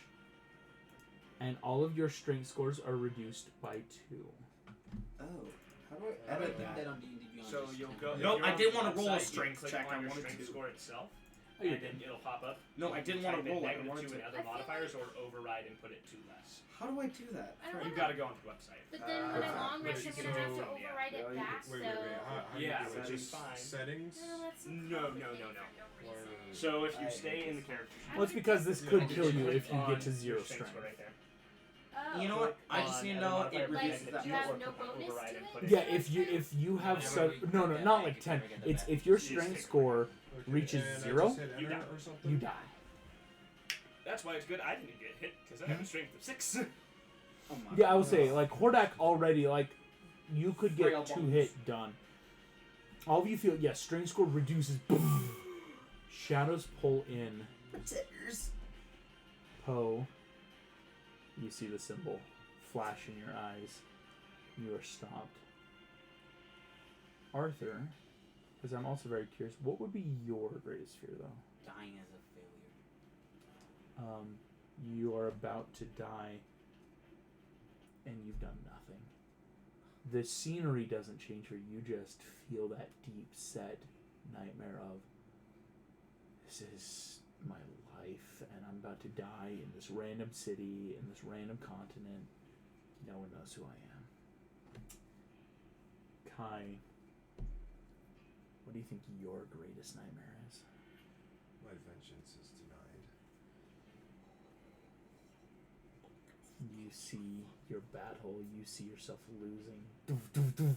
and all of your strength scores are reduced by 2. Oh. How do I I edit think that? that on D&D Beyond. So just you'll can't go. do if Nope, you're I on did the wanna roll a website, you strength click check, on I your wanted strength to. score itself, Oh, you're and then it'll pop up. No, I didn't want to roll it. I -2 wanted and to. other I feel modifiers, or override and put it to less. How do I do that? I don't You've know. got to go onto the website. But then when I Uh, long rest, wait, I'm gonna have to so- override Yeah, it you back. can- Wait, so. how Yeah, do you do it? which is Just fine. settings? No, that's so No. complicated for no Or- reason. So if you I stay hate in the this. character sheet, Well, it's because this Yeah. could Yeah. kill you if you on get to your 0 strength score strength. right there. Oh. You know what? I On just need to other know modifier it reduces protected, that. You you have or no put bonus override to and it? put it Yeah, to if you have Yeah, so we can no get that not back, like you 10. can get that It's back. if your Just strength take score Okay, reaches and I 0, just hit you enter die. or something? you die. That's why it's good I didn't get hit, because I have a strength of 6. Oh my Yeah, I would God. say like Hordak already like you could get Frail 2 bones. hit done. All of you feel strength score reduces. Boom. Shadows pull in. Pretenders. Poe, you see the symbol flash in your eyes. You are stopped. Arthur, because I'm also very curious, what would be your greatest fear though? Dying as a failure. You are about to die and you've done nothing. The scenery doesn't change for you. You just feel that deep set nightmare of this is my life and I'm about to die in this random city, in this random continent. No one knows who I am. Kai, what do you think your greatest nightmare is? My vengeance is denied. You see your battle, you see yourself losing. Doof, doof, doof.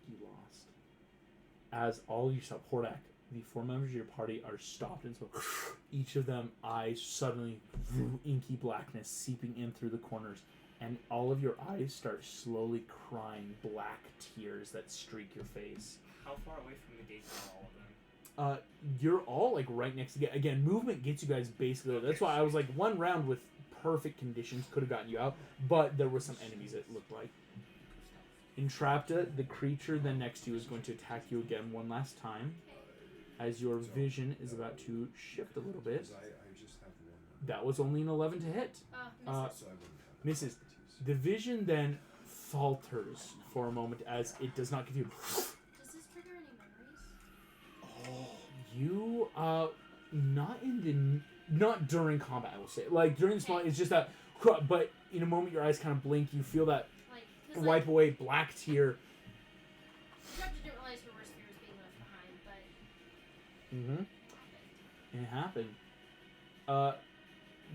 You lost. As all you stop, Hordak, The 4 members of your party are stopped, and so each of them eyes suddenly inky blackness seeping in through the corners, and all of your eyes start slowly crying black tears that streak your face. How far away from the gate are all of them? You're all like right next to again. Movement gets you guys basically. That's why I was like, one round with perfect conditions could have gotten you out, but there were some enemies. It looked like. Entrapta, the creature then next to you, is going to attack you again one last time, as your vision is about to shift a little bit. That was only an 11 to hit. Misses. The vision then falters for a moment as it does not give you. Does this trigger any memories? You not during combat, I will say. Like during the small, it's just that. But in a moment, your eyes kind of blink. You feel that wipe away black tear. Entrapta didn't realize her worst fear was being left behind, but. It happened.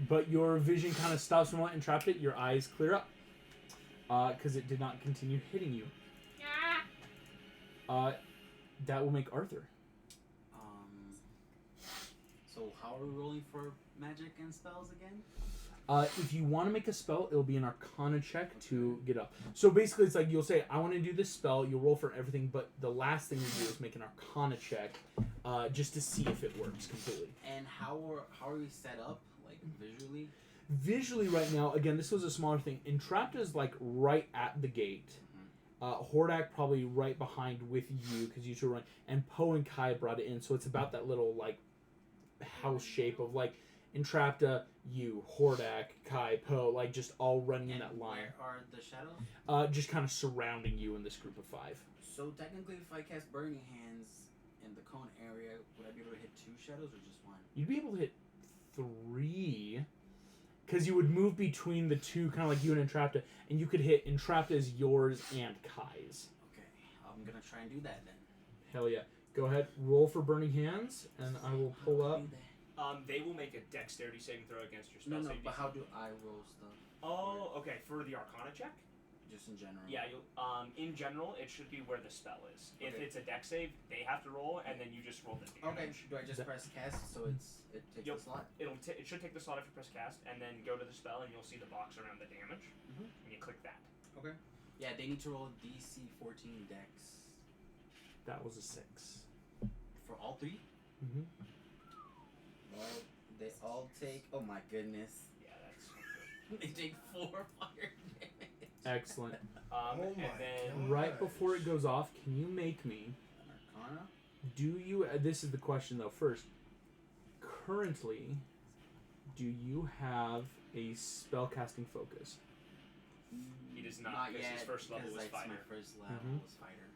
But your vision kind of stops from what entrapped it. Your eyes clear up. Because it did not continue hitting you. That will make Arthur. So how are we rolling for magic and spells again? If you want to make a spell, it'll be an Arcana check to get up. So basically, it's like you'll say, I want to do this spell. You'll roll for everything, but the last thing you do is make an Arcana check just to see if it works completely. And how are we set up, like visually? Visually, right now, again, this was a smaller thing. Entrapta's like right at the gate. Hordak probably right behind with you because you two run, and Poe and Kai brought it in, so it's about that little like house shape of like Entrapta, you, Hordak, Kai, Poe, like just all running in that line. Where are the shadows? Just kind of surrounding you in this group of 5. So technically, if I cast Burning Hands in the cone area, would I be able to hit 2 shadows or just 1? You'd be able to hit 3. Because you would move between the two, kind of like you and Entrapta, and you could hit Entrapta's, yours, and Kai's. Okay, I'm gonna try and do that then. Hell yeah. Go ahead, roll for Burning Hands, and I will pull up. They will make a dexterity saving throw against your spell. No, but how do I roll stuff? Oh, okay, for the Arcana check? Just in general. Yeah, in general, it should be where the spell is. Okay. If it's a dex save, they have to roll, and then you just roll the damage. Okay, do I just press cast so it takes the slot? It should take the slot if you press cast, and then go to the spell, and you'll see the box around the damage, and you click that. Okay. Yeah, they need to roll DC 14 dex. That was a 6. For all 3? Mm-hmm. Well, they all take. Oh my goodness. Yeah, that's. They take 4 fire damage. Excellent. Oh my God. Right before it goes off, can you make me? Arcana? Do you? This is the question though. First, currently, do you have a spellcasting focus? He does not. Not because yet, his first level was like, fighter. My first level was fighter.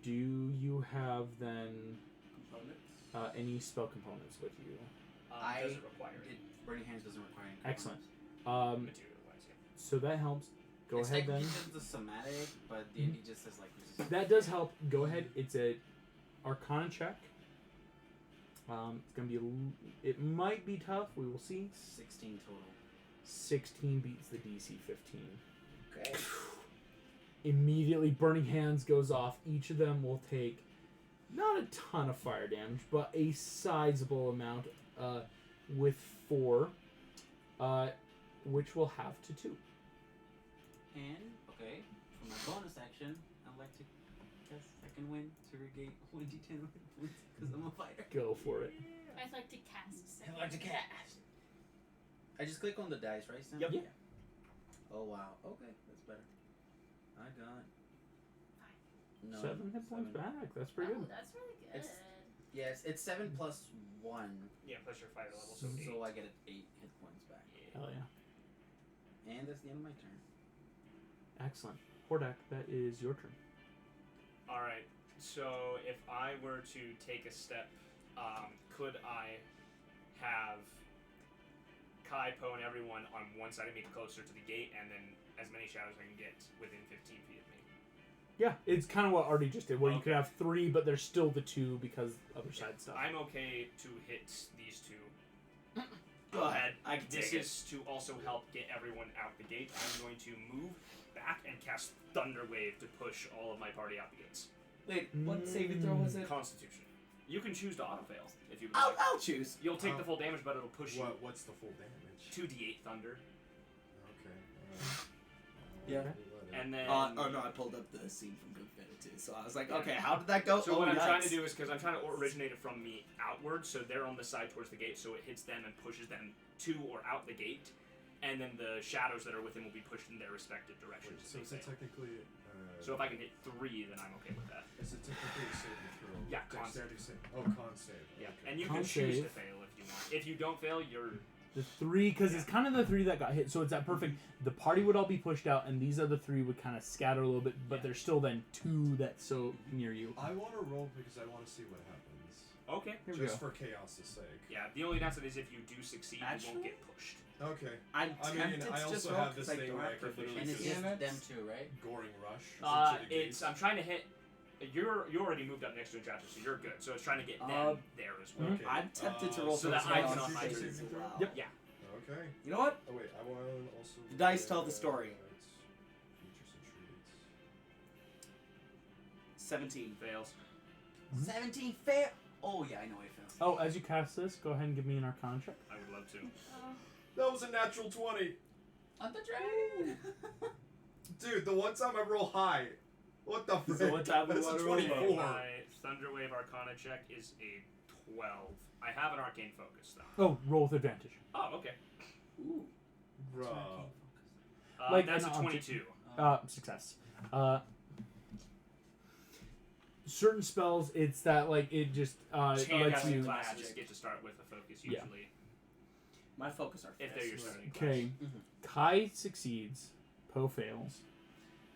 Do you have then Components? any spell components with you? Doesn't require it. Burning Hands doesn't require any Excellent. components. Material-wise, yeah. So that helps. Go it's ahead then. Just the somatic, but D&D just says like resistance. That does help. Go ahead. It's a Arcana check. It's gonna be. It might be tough. We will see. 16 total. 16 beats the DC 15. Okay. Immediately, Burning Hands goes off. Each of them will take not a ton of fire damage, but a sizable amount with 4, which will have to 2. And, okay, for my bonus action, I'd like to cast Second Wind to regain 1d10 points because I'm a fighter. Go for it. I'd like to cast. I'd like to cast. I just click on the dice, right, Sam? Yep. Yeah. Oh, wow. Okay, that's better. I got... 7 hit points back. That's pretty Oh, good. that's really good. Yes, it's 7 plus 1. Yeah, plus your fighter level, so 8. So I get 8 hit points back. Hell yeah. And that's the end of my turn. Excellent. Hordak, that is your turn. Alright, so if I were to take a step, could I have Kai, Poe, and everyone on one side of me closer to the gate, and then as many shadows I can get within 15 feet of me? Yeah, it's kind of what Artie just did, where you could have 3, but there's still the 2 because other side stuff. I'm okay to hit these 2. Go ahead, I can This take it. is to also help get everyone out the gate. I'm going to move back and cast Thunder Wave to push all of my party out the gates. Wait, what saving throw was it? Constitution. You can choose to auto fail if you would like. I'll choose. You'll take the full damage, but it'll push you. What's the full damage? 2d8 thunder. Okay. Yeah. And then. Oh no, I pulled up the scene from Good Fate too, so I was like, okay, how did that go? So what I'm trying to do is because I'm trying to originate it from me outward, so they're on the side towards the gate, so it hits them and pushes them to or out the gate, and then the shadows that are with him will be pushed in their respective directions. So is it technically? So if I can hit 3, then I'm okay with that. Is it technically a saving throw? Yeah, con Dexterity save. Oh, con save. Yeah, Okay. and you Con can choose save. to fail if you want. If you don't fail, you're. The 3, because it's kind of the 3 that got hit, so it's that perfect. The party would all be pushed out, and these other 3 would kind of scatter a little bit, but there's still then 2 that's so near you. I want to roll because I want to see what happens. Okay. Here we Just go. for chaos' sake. Yeah, the only downside is if you do succeed, you Actually? won't get pushed. Okay. I'm I mean, tempted I to just also roll have this because I thing don't where I have can proficiency And it's literally just in it. them too, right? Goring rush. into the It's gate. I'm trying to hit. You already moved up next to a chapter, so you're good. So it's trying to get them there as well. Okay. I'm tempted to roll So for that I chaos can as also save well. Yep. Yeah. Okay. You know what? Oh wait, I want also. The dice tell the story. Features and traits. 17. Fails. 17 fail. Oh yeah, I know I failed. Oh, as you cast this, go ahead and give me an Arcana check. I would love to. That was a natural 20. On the drain. Dude, the one time I roll high. What the frick? So what time we That's a wanna roll? 24. My Thunderwave Arcana check is a 12. I have an Arcane Focus though. Oh, roll with advantage. Oh, okay. Ooh. Bruh. Like That's a an object. 22. Success. Certain spells, it's that like it just it lets Hand-casting you. classes Magic. get to start with a focus Yeah. usually. My focus are If they're your fists. starting Okay, Kai succeeds. Poe fails.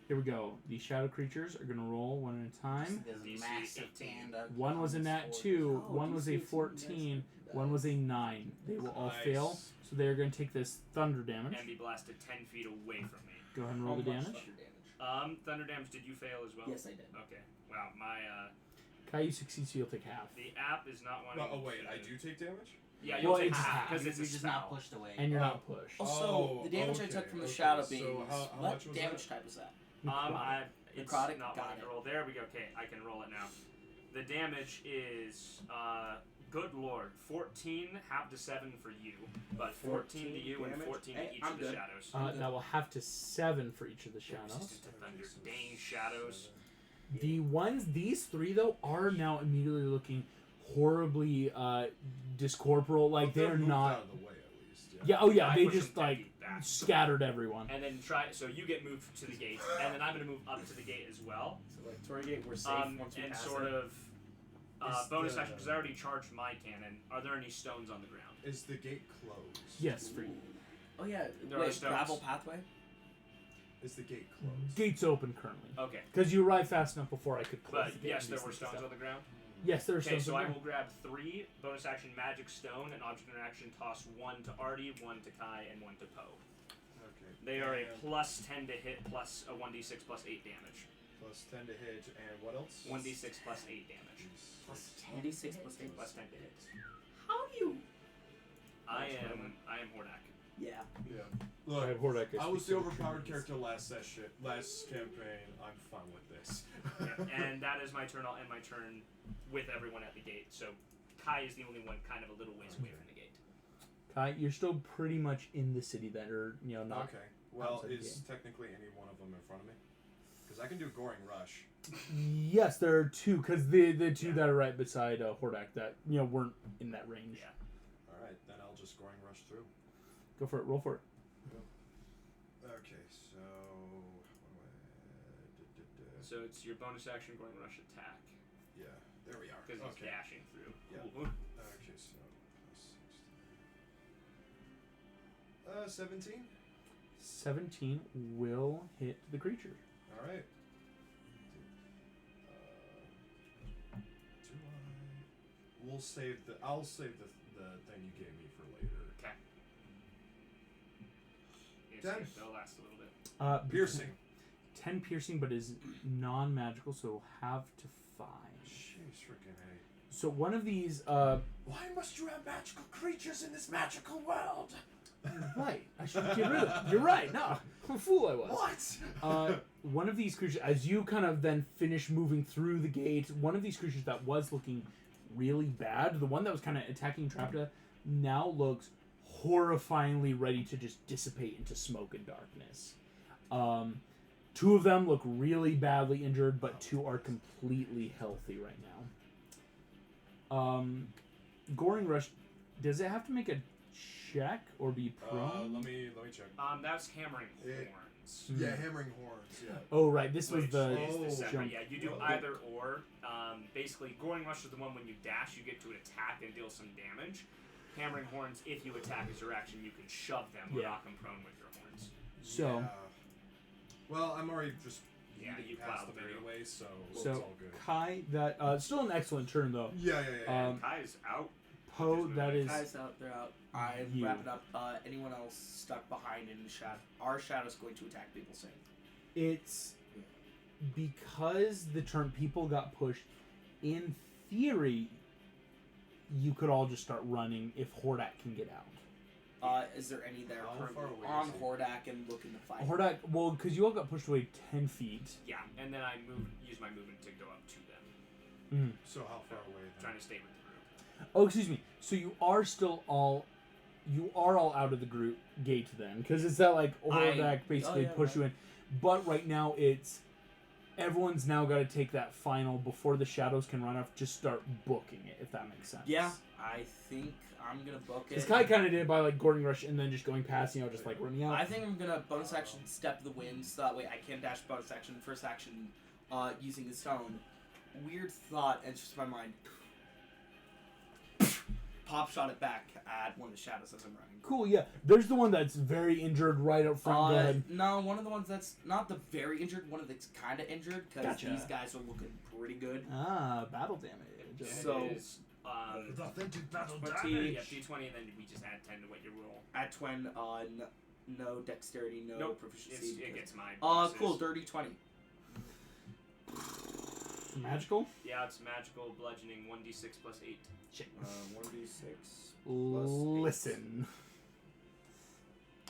Here we go. These shadow creatures are gonna roll one at a time. There's DC a massive 18. panda. One was a nat 2, Oh, one was a DC 14, one was a 9. They will all fail, Nice. so they are going to take this thunder damage. And be blasted 10 feet away from me. Go ahead and How roll the much damage. thunder damage? Thunder damage, did you fail as well? Yes, I did. Okay. Wow, my Kai, you succeed, so you'll take half. the app is not wanting. Oh wait, to- I do take damage? Yeah, you'll Well, take it's half half. because You're it's a just spell. not pushed away. And you're Oh. not pushed. Also, the damage I okay, took from the okay. shadow So beams. how what much was damage that? type was that? It's Necrotic? not Got wanting it. to roll. There we go. Okay, I can roll it now. The damage is, good lord, 14, half to 7 for you, but 14 to you and damage? 14 Hey, to each I'm of the good. shadows. That will have to 7 for each of the shadows. Resistant to thunder, dang shadows. The ones, these 3 though, are now immediately looking horribly discorporeal. Like They're they're moved not. out of the way at least. Yeah. Oh yeah. I They push just them 10 like feet back. scattered everyone. And then so you get moved to the gate, and then I'm going to move up to the gate as well. So like Tory Gate, we're safe once we And pass sort it. of Is bonus the- action, because I already charged my cannon. Are there any stones on the ground? Is the gate closed? Yes, for you. Oh yeah. There are Wait, stones. gravel pathway. Is the gate closed? Gates open currently Okay. because you arrived fast enough before I could close But the gate. yes, and there these were things stones stuff. on the ground. Yes, there are Okay, stones. so on I the will grab 3 bonus action magic stone and object interaction toss 1 to Artie, 1 to Kai, and 1 to Poe. Okay. They are a And plus 10 to hit plus a 1d6 plus 8 damage. plus 10 to hit, and what else? 1d6 plus 8 damage. Plus 10d6 plus 8. Plus 10 to hit. How do you? I am Hordak. Yeah. Yeah. I have Look, Hordak. I was the overpowered character last campaign. I'm fine with this. Yeah, and that is my turn. I'll end my turn with everyone at the gate. So Kai is the only one kind of a little ways away from the gate. Kai, you're still pretty much in the city that are not. Okay. Well, outside the is game. technically any one of them in front of me? Because I can do Goring Rush. Yes, there are 2 because the 2 that are right beside Hordak that weren't in that range. Yeah. All right, then I'll just Goring Rush through. Go for it. Roll for it. Okay, so So it's your bonus action going rush attack yeah, there we are. because he's Okay. dashing through. Yeah. Ooh. Okay, so plus 17. 17 will hit the creature. All right. We'll save the. I'll save the thing you gave me for later. Okay. Yes, 10. That'll last a little bit. Piercing. 10 piercing, but is non-magical, so it'll have to 5. Jeez, freaking A. So one of these, Why must you have magical creatures in this magical world? right, I should get rid of. You're right. No, I'm a fool I was. What? One of these creatures, as you kind of then finish moving through the gate, one of these creatures that was looking really bad. The one that was kind of attacking Trapta now looks horrifyingly ready to just dissipate into smoke and darkness. 2 of them look really badly injured, but 2 are completely healthy right now. Goring Rush, does it have to make a check or be prone? Let me check. That's hammering horns. Yeah, hammering horns. Yeah. Oh right, this was the. Separate. Yeah, you do either or. Basically, Goring Rush is the one when you dash, you get to attack and deal some damage. Hammering horns, if you attack as your action, you can shove them or knock them prone with your horns. So. Yeah. Well, I'm already just you past plowed them anyway, so it's So all good. Kai, that still an excellent turn though. Yeah. Kai's out. Poe, that is. Kai's out. They're out. I'm You. wrapping up. Anyone else stuck behind in the shadow? Our shadow's going to attack people soon. It's because the turn people got pushed. In theory, you could all just start running if Hordak can get out. Is there any that are How far currently away on is he? Hordak and looking to fight? Hordak, well, because you all got pushed away 10 feet. Yeah, and then I use my movement to go up to them. So how far away? Then? Trying to stay with the group. Oh, excuse me. So you are still all. You are all out of the group gate then, because it's that like Hordak basically push you in. But right now it's everyone's now got to take that final before the shadows can run off. Just start booking it, if that makes sense. Yeah, I think I'm gonna book it. Because Kai kind of did it by like Gordon Rush and then just going past, just like running out. I think I'm gonna bonus action step the wind, so that way I can dash bonus action, first action, using the stone. Weird thought enters my mind. Pop shot it back at one of the shadows as I'm running. Cool, yeah. There's the one that's very injured right up front. Go ahead. No, one of the ones that's not the very injured, one of that's kind of injured, because these guys are looking pretty good. Battle damage. So, it's authentic battle 20, yeah, D20, and then we just add 10 to what you roll. at Twin, no dexterity, no proficiency. It gets my cool, dirty 20. Magical? Yeah, it's magical bludgeoning 1d6 plus 8. Shit. 1d6 Listen.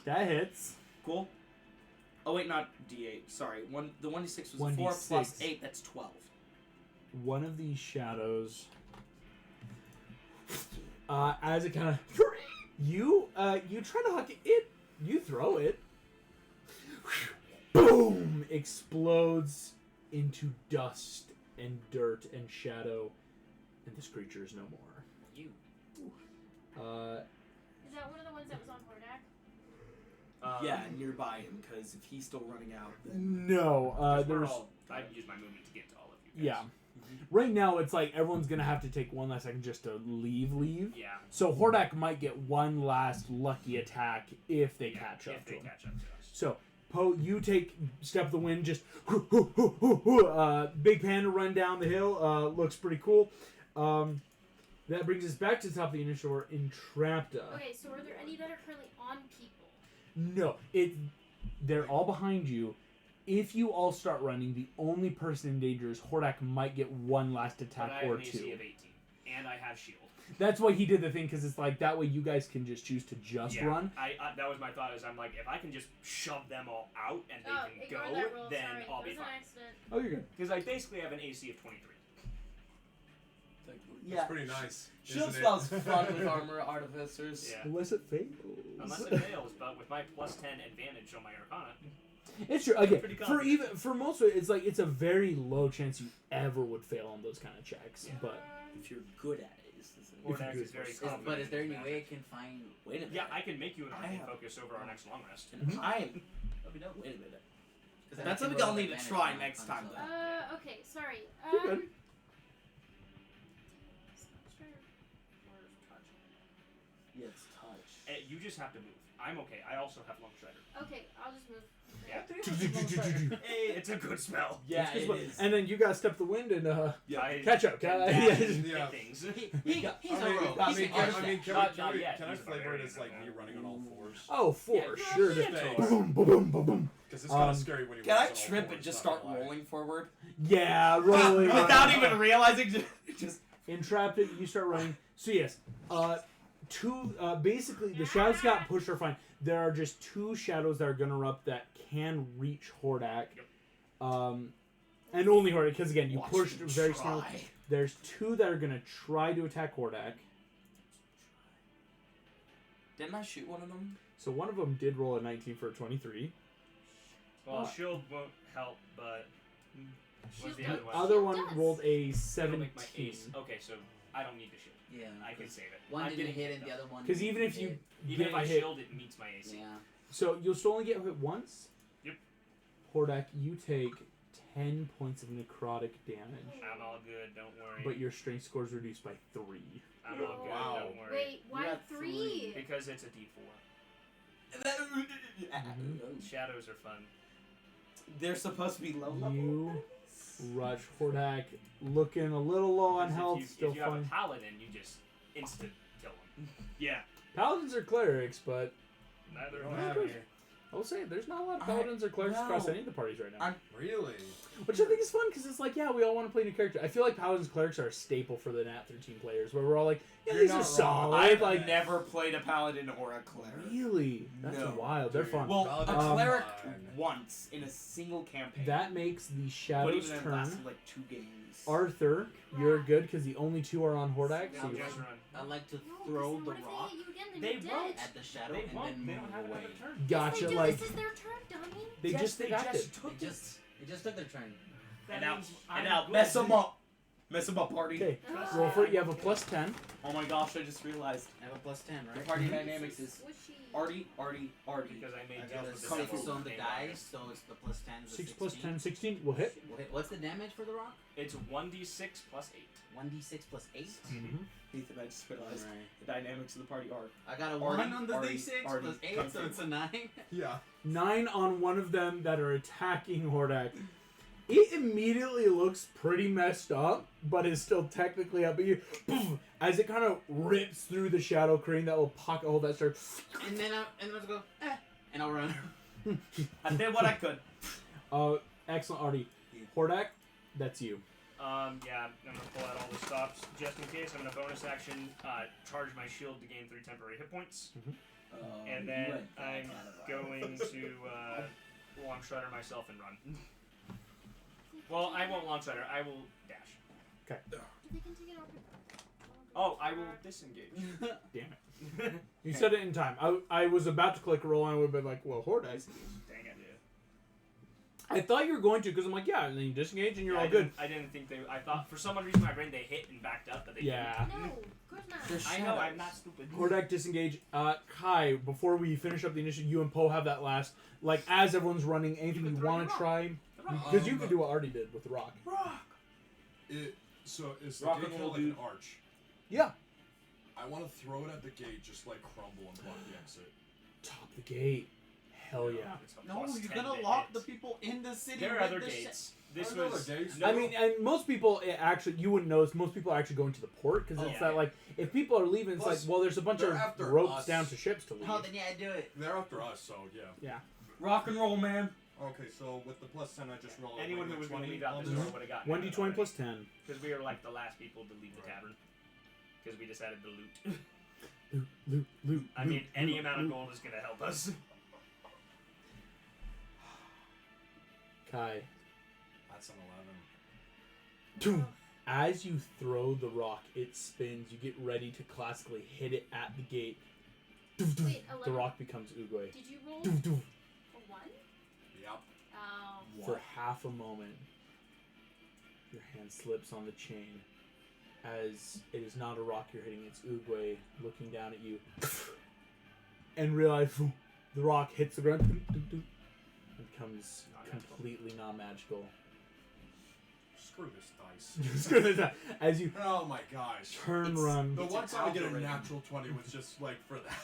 That hits. Cool. Oh wait, not d8. Sorry, the 1d6 was 4 plus 8. That's 12. One of these shadows. As it kind of you try to huck it. You throw it. Boom! Explodes into dust and dirt and shadow, and this creature is no more. You. Is that one of the ones that was on Hordak? Yeah, nearby him, because if he's still running out, then... No, there's... I use my movement to get to all of you guys. Yeah. Right now, it's like everyone's going to have to take one last second just to leave. Yeah. So Hordak might get one last lucky attack if they catch up to him. catch up to us. So, Poe, you take Step of the Wind, just big panda run down the hill. Looks pretty cool. That brings us back to the top of the initial order in Trapta. Okay, so are there any that are currently on people? No, they're all behind you. If you all start running, the only person in danger is Hordak might get one last attack but I or have an two. AC of 18, and I have shield. That's why he did the thing, because it's like that way you guys can just choose to run. That was my thought. Is I'm like, if I can just shove them all out and they can go, that roll. then Sorry, I'll be that was fine. an accident. Oh, you're good. Because I basically have an AC of 23. Yeah. Pretty nice. Shield spell's fun with armor artificers. Yeah. Unless it fails. Unless it fails, but with my plus 10 advantage on my Arcana. It's true. Again, Pretty confident. for most of it, it's like it's a very low chance you ever would fail on those kind of checks. Yeah. But If you're good at it, is the thing. Hordak is very confident. But is there in any his way I magic. can find... Wait a minute. Yeah, I can make you an I arcane have- focus over our next long rest. I'm... That'd be dope. Wait a minute. 'Cause then That's I can something roll I'll need to advantage try on next fun time, stuff. though. Okay, sorry. You're good. Yeah, it's touch. You just have to move. I'm okay. I also have Long Strider. Okay, I'll just move. Yeah. Hey, it's a good spell. Yeah, It's it good. is. And then you guys step the wind and I catch up. can Yeah. dash and Yeah. hit things. He's a rogue. I He's mean, an can archer. I He's flavor it barbarian, as like I me know. running on all fours? Oh, for Yeah, sure. you're Just Thanks. boom, boom, boom, boom, boom. Because it's kind of scary when you Can run I on all trip fours, and just not start gonna lie. rolling forward? Yeah, rolling. Without even realizing, just... Entrapped it, you start running. So yes, basically the shadows got pushed are fine. There are just two shadows that are gonna erupt that can reach Hordak. And only Hordak, because again, you Watch pushed them very try. small. There's 2 that are gonna try to attack Hordak. Didn't I shoot one of them? So one of them did roll a 19 for a 23. Well, shield won't help, but what's the Shield other one? Other one does. rolled a It'll 17. make my ace. Okay, so I don't need the shield. Yeah. I can save it. One I'm didn't getting hit and though. the other one. Because even if you did. Even get if I hit, shield, it meets my AC. Yeah. so you'll still only get hit once. Yep. Hordak, you take 10 points of necrotic damage, I'm all good. Don't worry. but your strength score is reduced by 3. I'm all good. Wow. Don't worry. Wait, why got 3? Because it's a D4. Shadows are fun. They're supposed to be low level. You rush Hordak, looking a little low on Because health, still if you have a fine. paladin, you just instant kill him. Yeah. Paladins are clerics, but Neither don't am I. have any. I will say there's not a lot of paladins or clerics across no. any of the parties right now. Really? Which I think is fun because it's like, yeah, we all want to play new characters. I feel like paladins and clerics are a staple for the Nat 13 players, where we're all like, yeah, You're these not are wrong. solid. I've Like, never played a paladin or a cleric. really, that's No. wild. They're fun. Well, a Paladins cleric are fine. once in a single campaign. That makes the but Shadow's even it turn. lasted like 2 games. Arthur, you're good because the only 2 are on Hordak. Yeah, So you're just run. I like to No, throw because the what if rock They hit you again, then They you're won't. dead. at the shadow They and won't. then They don't move have away. another turn. Yes, gotcha. they do. Like This is their turn, dummy. they just acted. took It just took their turn. That now, means and I'm now good. mess them up. Mess them up, party. Okay, Ugh. roll for it. You have a plus 10. Oh my gosh, I just realized. I have a plus 10, The right? party dynamics is Squishy. Artie. Because I made I deals got a with the 6 devil on the named dice, August. so it's the plus 10 is a 6 plus 16. 10, 16. Will hit. Wait, what's the damage for the rock? It's 1d6 plus 8. 1d6 plus 8? Mm-hmm. Ethan, I just realized Alright. the dynamics of the party are. I got a Artie, 1 on the Artie, d6 Artie, plus 8, come so through. it's a 9. Yeah. 9 on one of them that are attacking Hordak. It immediately looks pretty messed up, but is still technically up. But you, poof, as it kind of rips through the shadow, creating that little pocket hole that starts. And then I'll go, and I'll run. I did what I could. Excellent, Artie. Hordak, that's you. Yeah, I'm gonna pull out all the stops just in case. I'm gonna bonus action charge my shield to gain 3 temporary hit points, and You then went back I'm out of going to long strider myself and run. Well, I won't long strider. I will dash. Okay. If they can take it off. Oh, I will disengage. Damn it. You said it in time. I was about to click roll and I would have been like, well, Hordak. Dang it, I thought you were going to because I'm like, yeah, and then you disengage and you're Yeah, all I good. didn't- I didn't think they. I thought for some reason my brain they hit and backed up, but they Yeah. No, of course not. There's didn't. I know. I'm shadows. not stupid. Hordak disengage. Kai, before we finish up the initiative, you and Poe have that last. Like, as everyone's running, anything You you can throw want your to rock. try? rock. Because you could do what Artie did with the rock. Rock. So is the Rock gate and kind roll, of like an dude. arch? Yeah. I want to throw it at the gate, just like crumble and block the exit. Top the gate. Hell yeah. It's a No, plus you're 10 gonna to lock hit. the people in the city. There are with other the gates. This There are was. other gates. No, I mean, and most people actually, you wouldn't notice, most people actually go into the port because it's Yeah. that, like, if people are leaving, it's Plus, like, well, there's a bunch they're of after ropes us. down to ships to leave. Oh, then yeah, do it. They're after us, so yeah. Rock and roll, man. Okay, so with the plus 10, I just roll. anyone who like was going to 20 leave out on this door would have gotten 1d20 plus 10. Because we were like the last people to leave the tavern. Because we decided to loot. Loot. I mean, any amount of gold is going to help us. Kai. That's an 11. Boom. As you throw the rock, it spins. You get ready to classically hit it at the gate. Wait, The 11. rock becomes Oogway. Did you roll Doof, doof. a 1? Yep. Oh. For half a moment, your hand slips on the chain. As it is not a rock you're hitting, it's Oogway looking down at you. And realize the rock hits the ground and becomes completely non-magical. Screw this dice. As you Oh my gosh. turn, It's- run, The It's one an time I get a algorithm. natural 20 was just like for that.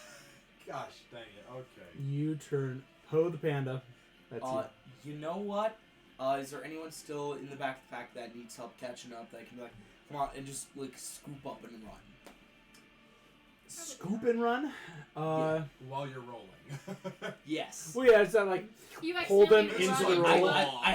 Gosh dang it. Okay. you turn Poe the panda. That's you. You know what? Is there anyone still in the back of the pack that needs help catching up that can be like, come on, and just like scoop up and run? Scoop and run. While you're rolling. Yes. Well, yeah, it's not like You Pull them accidentally into run the roll. I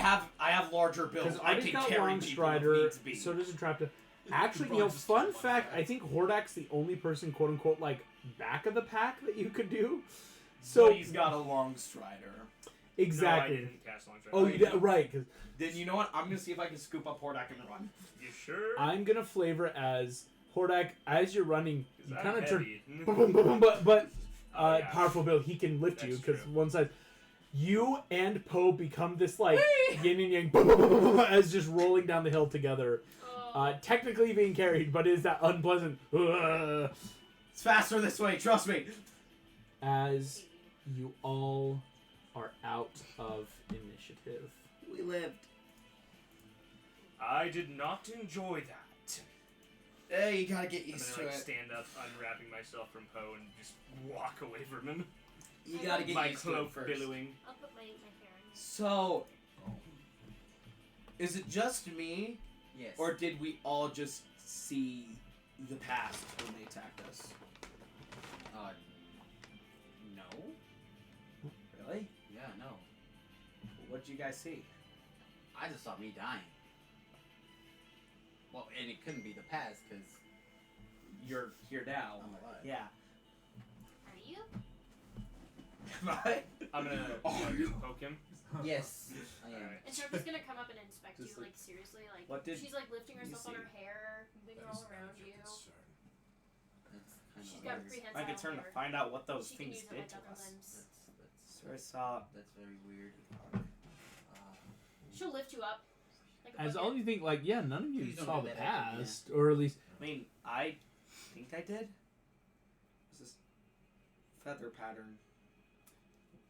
have larger builds. because I Artie's can got carry long people if strider, needs be. so does a traptor. Actually, Probably you know, just fun one fact, guy. I think Hordak's the only person, quote unquote, like back of the pack that you could do. So So he's got a long strider. Exactly. No, I didn't cast long stride. Oh, you did, right. Cause Then you know what? I'm gonna see if I can scoop up Hordak and run. You sure? I'm gonna flavor as Hordak. As you're running, you kind of turn. heavy. But Yeah. powerful Bill, he can lift you That's because true. one side. You and Poe become this like yin and yang as just rolling down the hill together. Oh. Technically being carried, but is that unpleasant? It's faster this way. Trust me. As you all are out of initiative. We lived. I did not enjoy that. Hey, you gotta get I'm used gonna to it. stand up, unwrapping myself from Poe, and just walk away from him. You gotta get My used to it cloak first. billowing. I'll put my hair in. So, is it just me, Yes. or did we all just see the past when they attacked us? No. Really? Yeah, no. What did you guys see? I just saw me dying. Well, and it couldn't be the past because You're here now. I'm alive. Yeah. Are you? Right? I'm gonna poke him. Yes, I am. Alright. And Sharpie's gonna come up and inspect Just you, like- like seriously, like What did she's like lifting you herself on see? her hair, moving her all around you. That's kind She's of got a weird. prehensile I could turn to hair. find out what those She can things use her did like to other us. limbs. So I saw. That's very weird. She'll lift you up. Like a As bucket. all you think, like, yeah, none of you Please don't saw do the that ever, past, or at least I mean, I think I did. It's this feather pattern,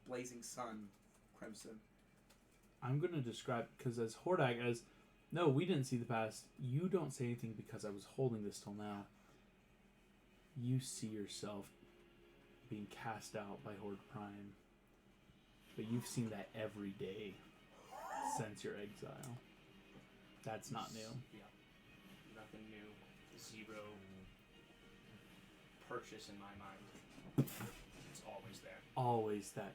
blazing sun, crimson. I'm gonna describe because as Hordak, as no, we didn't see the past. You don't say anything because I was holding this till now. You see yourself being cast out by Horde Prime, but you've seen that every day since your exile. That's not new. Yeah. Nothing new. Zero purchase in my mind. It's always there. Always that.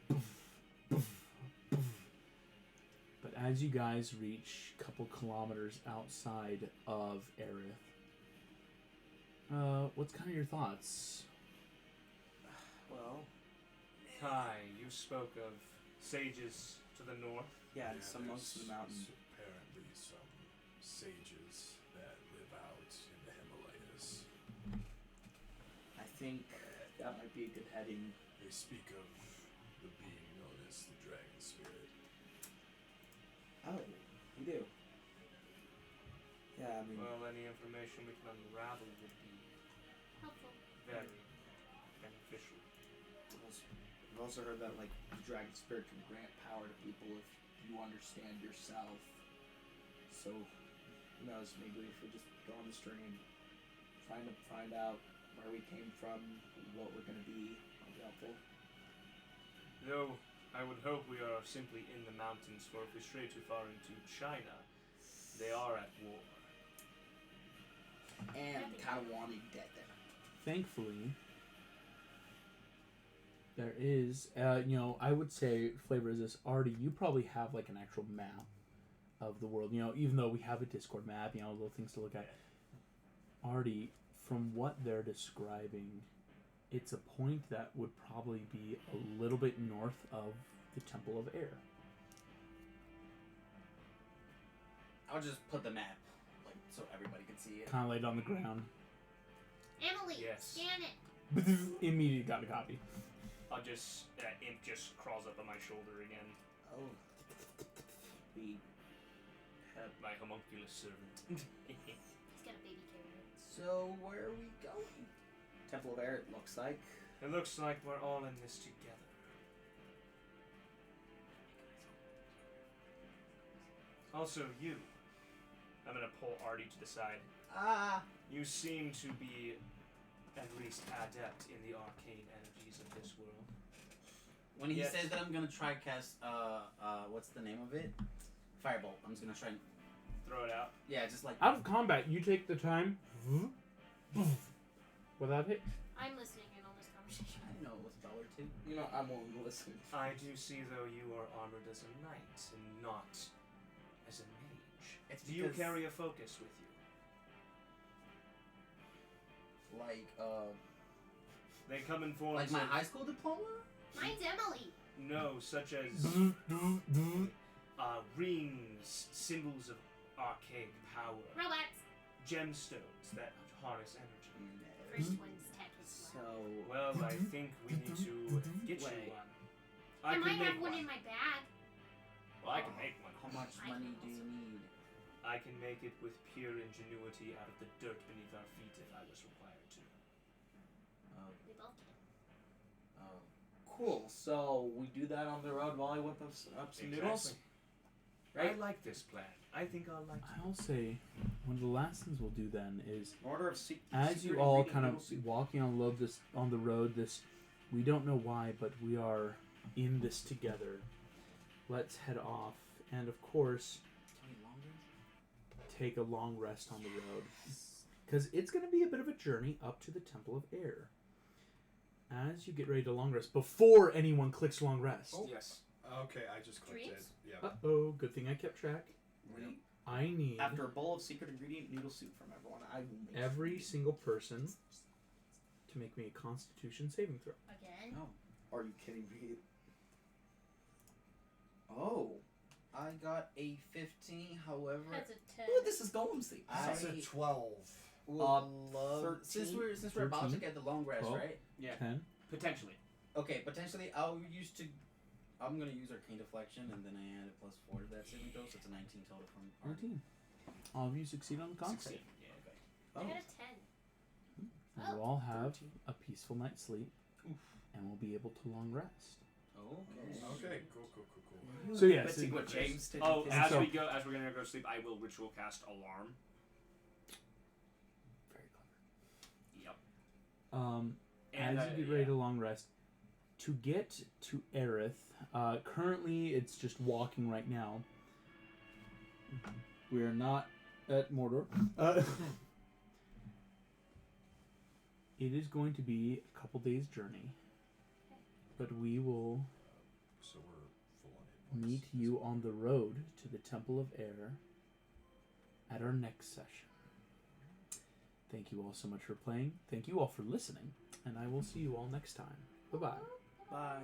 But as you guys reach a couple kilometers outside of Aerith, what's kind of your thoughts? Well, Kai, you spoke of sages to the north. yeah, and some monks in the mountain. Apparently some sages that live out in the Himalayas. I think that might be a good heading. They speak of the being known as the Dragon Spirit. Oh, we do. Yeah, I mean, Well, any information we can unravel would be Helpful. very beneficial. I've also heard that like the dragon spirit can grant power to people if you understand yourself. So, who knows? Maybe if we just go on the stream, find out where we came from, what we're gonna be, that'll be helpful. Though I would hope we are simply in the mountains, for if we stray too far into China, they are at war. And kind of wanting dead there. Thankfully, there is, I would say, flavor is this. Artie, you probably have like an actual map of the world. Even though we have a Discord map, little things to look at. Artie, from what they're describing, it's a point that would probably be a little bit north of the Temple of Air. I'll just put the map, like, so everybody can see it. Kind of laid on the ground. Emily, Yes. scan it. Immediately got a copy. I'll just imp just crawls up on my shoulder again. Oh. We have. My homunculus servant. He's got a baby carrot. So, where are we going? Temple of Air, it looks like. It looks like we're all in this together. Also, you. I'm gonna pull Artie to the side. Ah! You seem to be at least adept in the arcane energies of this world. When he Yes. says that I'm gonna try cast, what's the name of it? Firebolt. I'm just gonna try. Throw it out. Yeah, just like. Out of combat, you take the time. Without hit. I'm listening in on this conversation. I know it was dollar too. You know, I'm willing to listen. I do see, though, you are armored as a knight and not as a mage. It's Do you because- carry a focus with you? Like, They come in forms Like my of, high school diploma? Mine's Emily. no, such as rings, symbols of archaic power, Robots. gemstones that harness energy. First one's tech as So, well. Well, I think we need to get you Wait. one. I can might make have one in my bag. Well, I can make one. How much I money can do you need? I can make it with pure ingenuity out of the dirt beneath our feet if I was required to. Oh, We both can. oh. cool. So, we do that on the road while I whip up some noodles? I Right? like this plan. I think I'll like it. I'll say one of the last things we'll do then is Order of as you all kind of walking on the road, we don't know why, but we are in this together. Let's head off, and of course, take a long rest on the road, because it's going to be a bit of a journey up to the Temple of Air. As you get ready to long rest, before anyone clicks long rest. Oh. Yes. Okay, I just clicked Dreams? it. Yeah. Uh-oh, good thing I kept track. We, I need after a bowl of secret ingredient noodle soup from everyone, I will make every single person to make me a Constitution saving throw. Again. Are you kidding me? Oh. I got a 15, however. That's a 10. Ooh, this is golem sleep. That's a 12. Would love 13? since we're about to 13? get the long rest, 12? right? Yeah. 10. Potentially. Okay, potentially I'm gonna use Arcane Deflection, and then I add a +4 to that saving throw, so it's a 19 total from 19. All of you succeed on the con 16. save. Yeah, okay. I Oh. got a 10. And you'll all have a peaceful night's sleep, and we'll be able to long rest. Okay, cool. So yes, Let's see what James did. Oh, with and his- so- as we're gonna go to sleep, I will ritual cast alarm. Very Yep. clever. And, As you get ready to long rest, to get to Aerith, currently it's just walking right now. We are not at Mordor. It is going to be a couple days' journey, but we will So we're full on hit points. meet you on the road to the Temple of Air at our next session. Thank you all so much for playing. Thank you all for listening, and I will see you all next time. Bye-bye. Bye.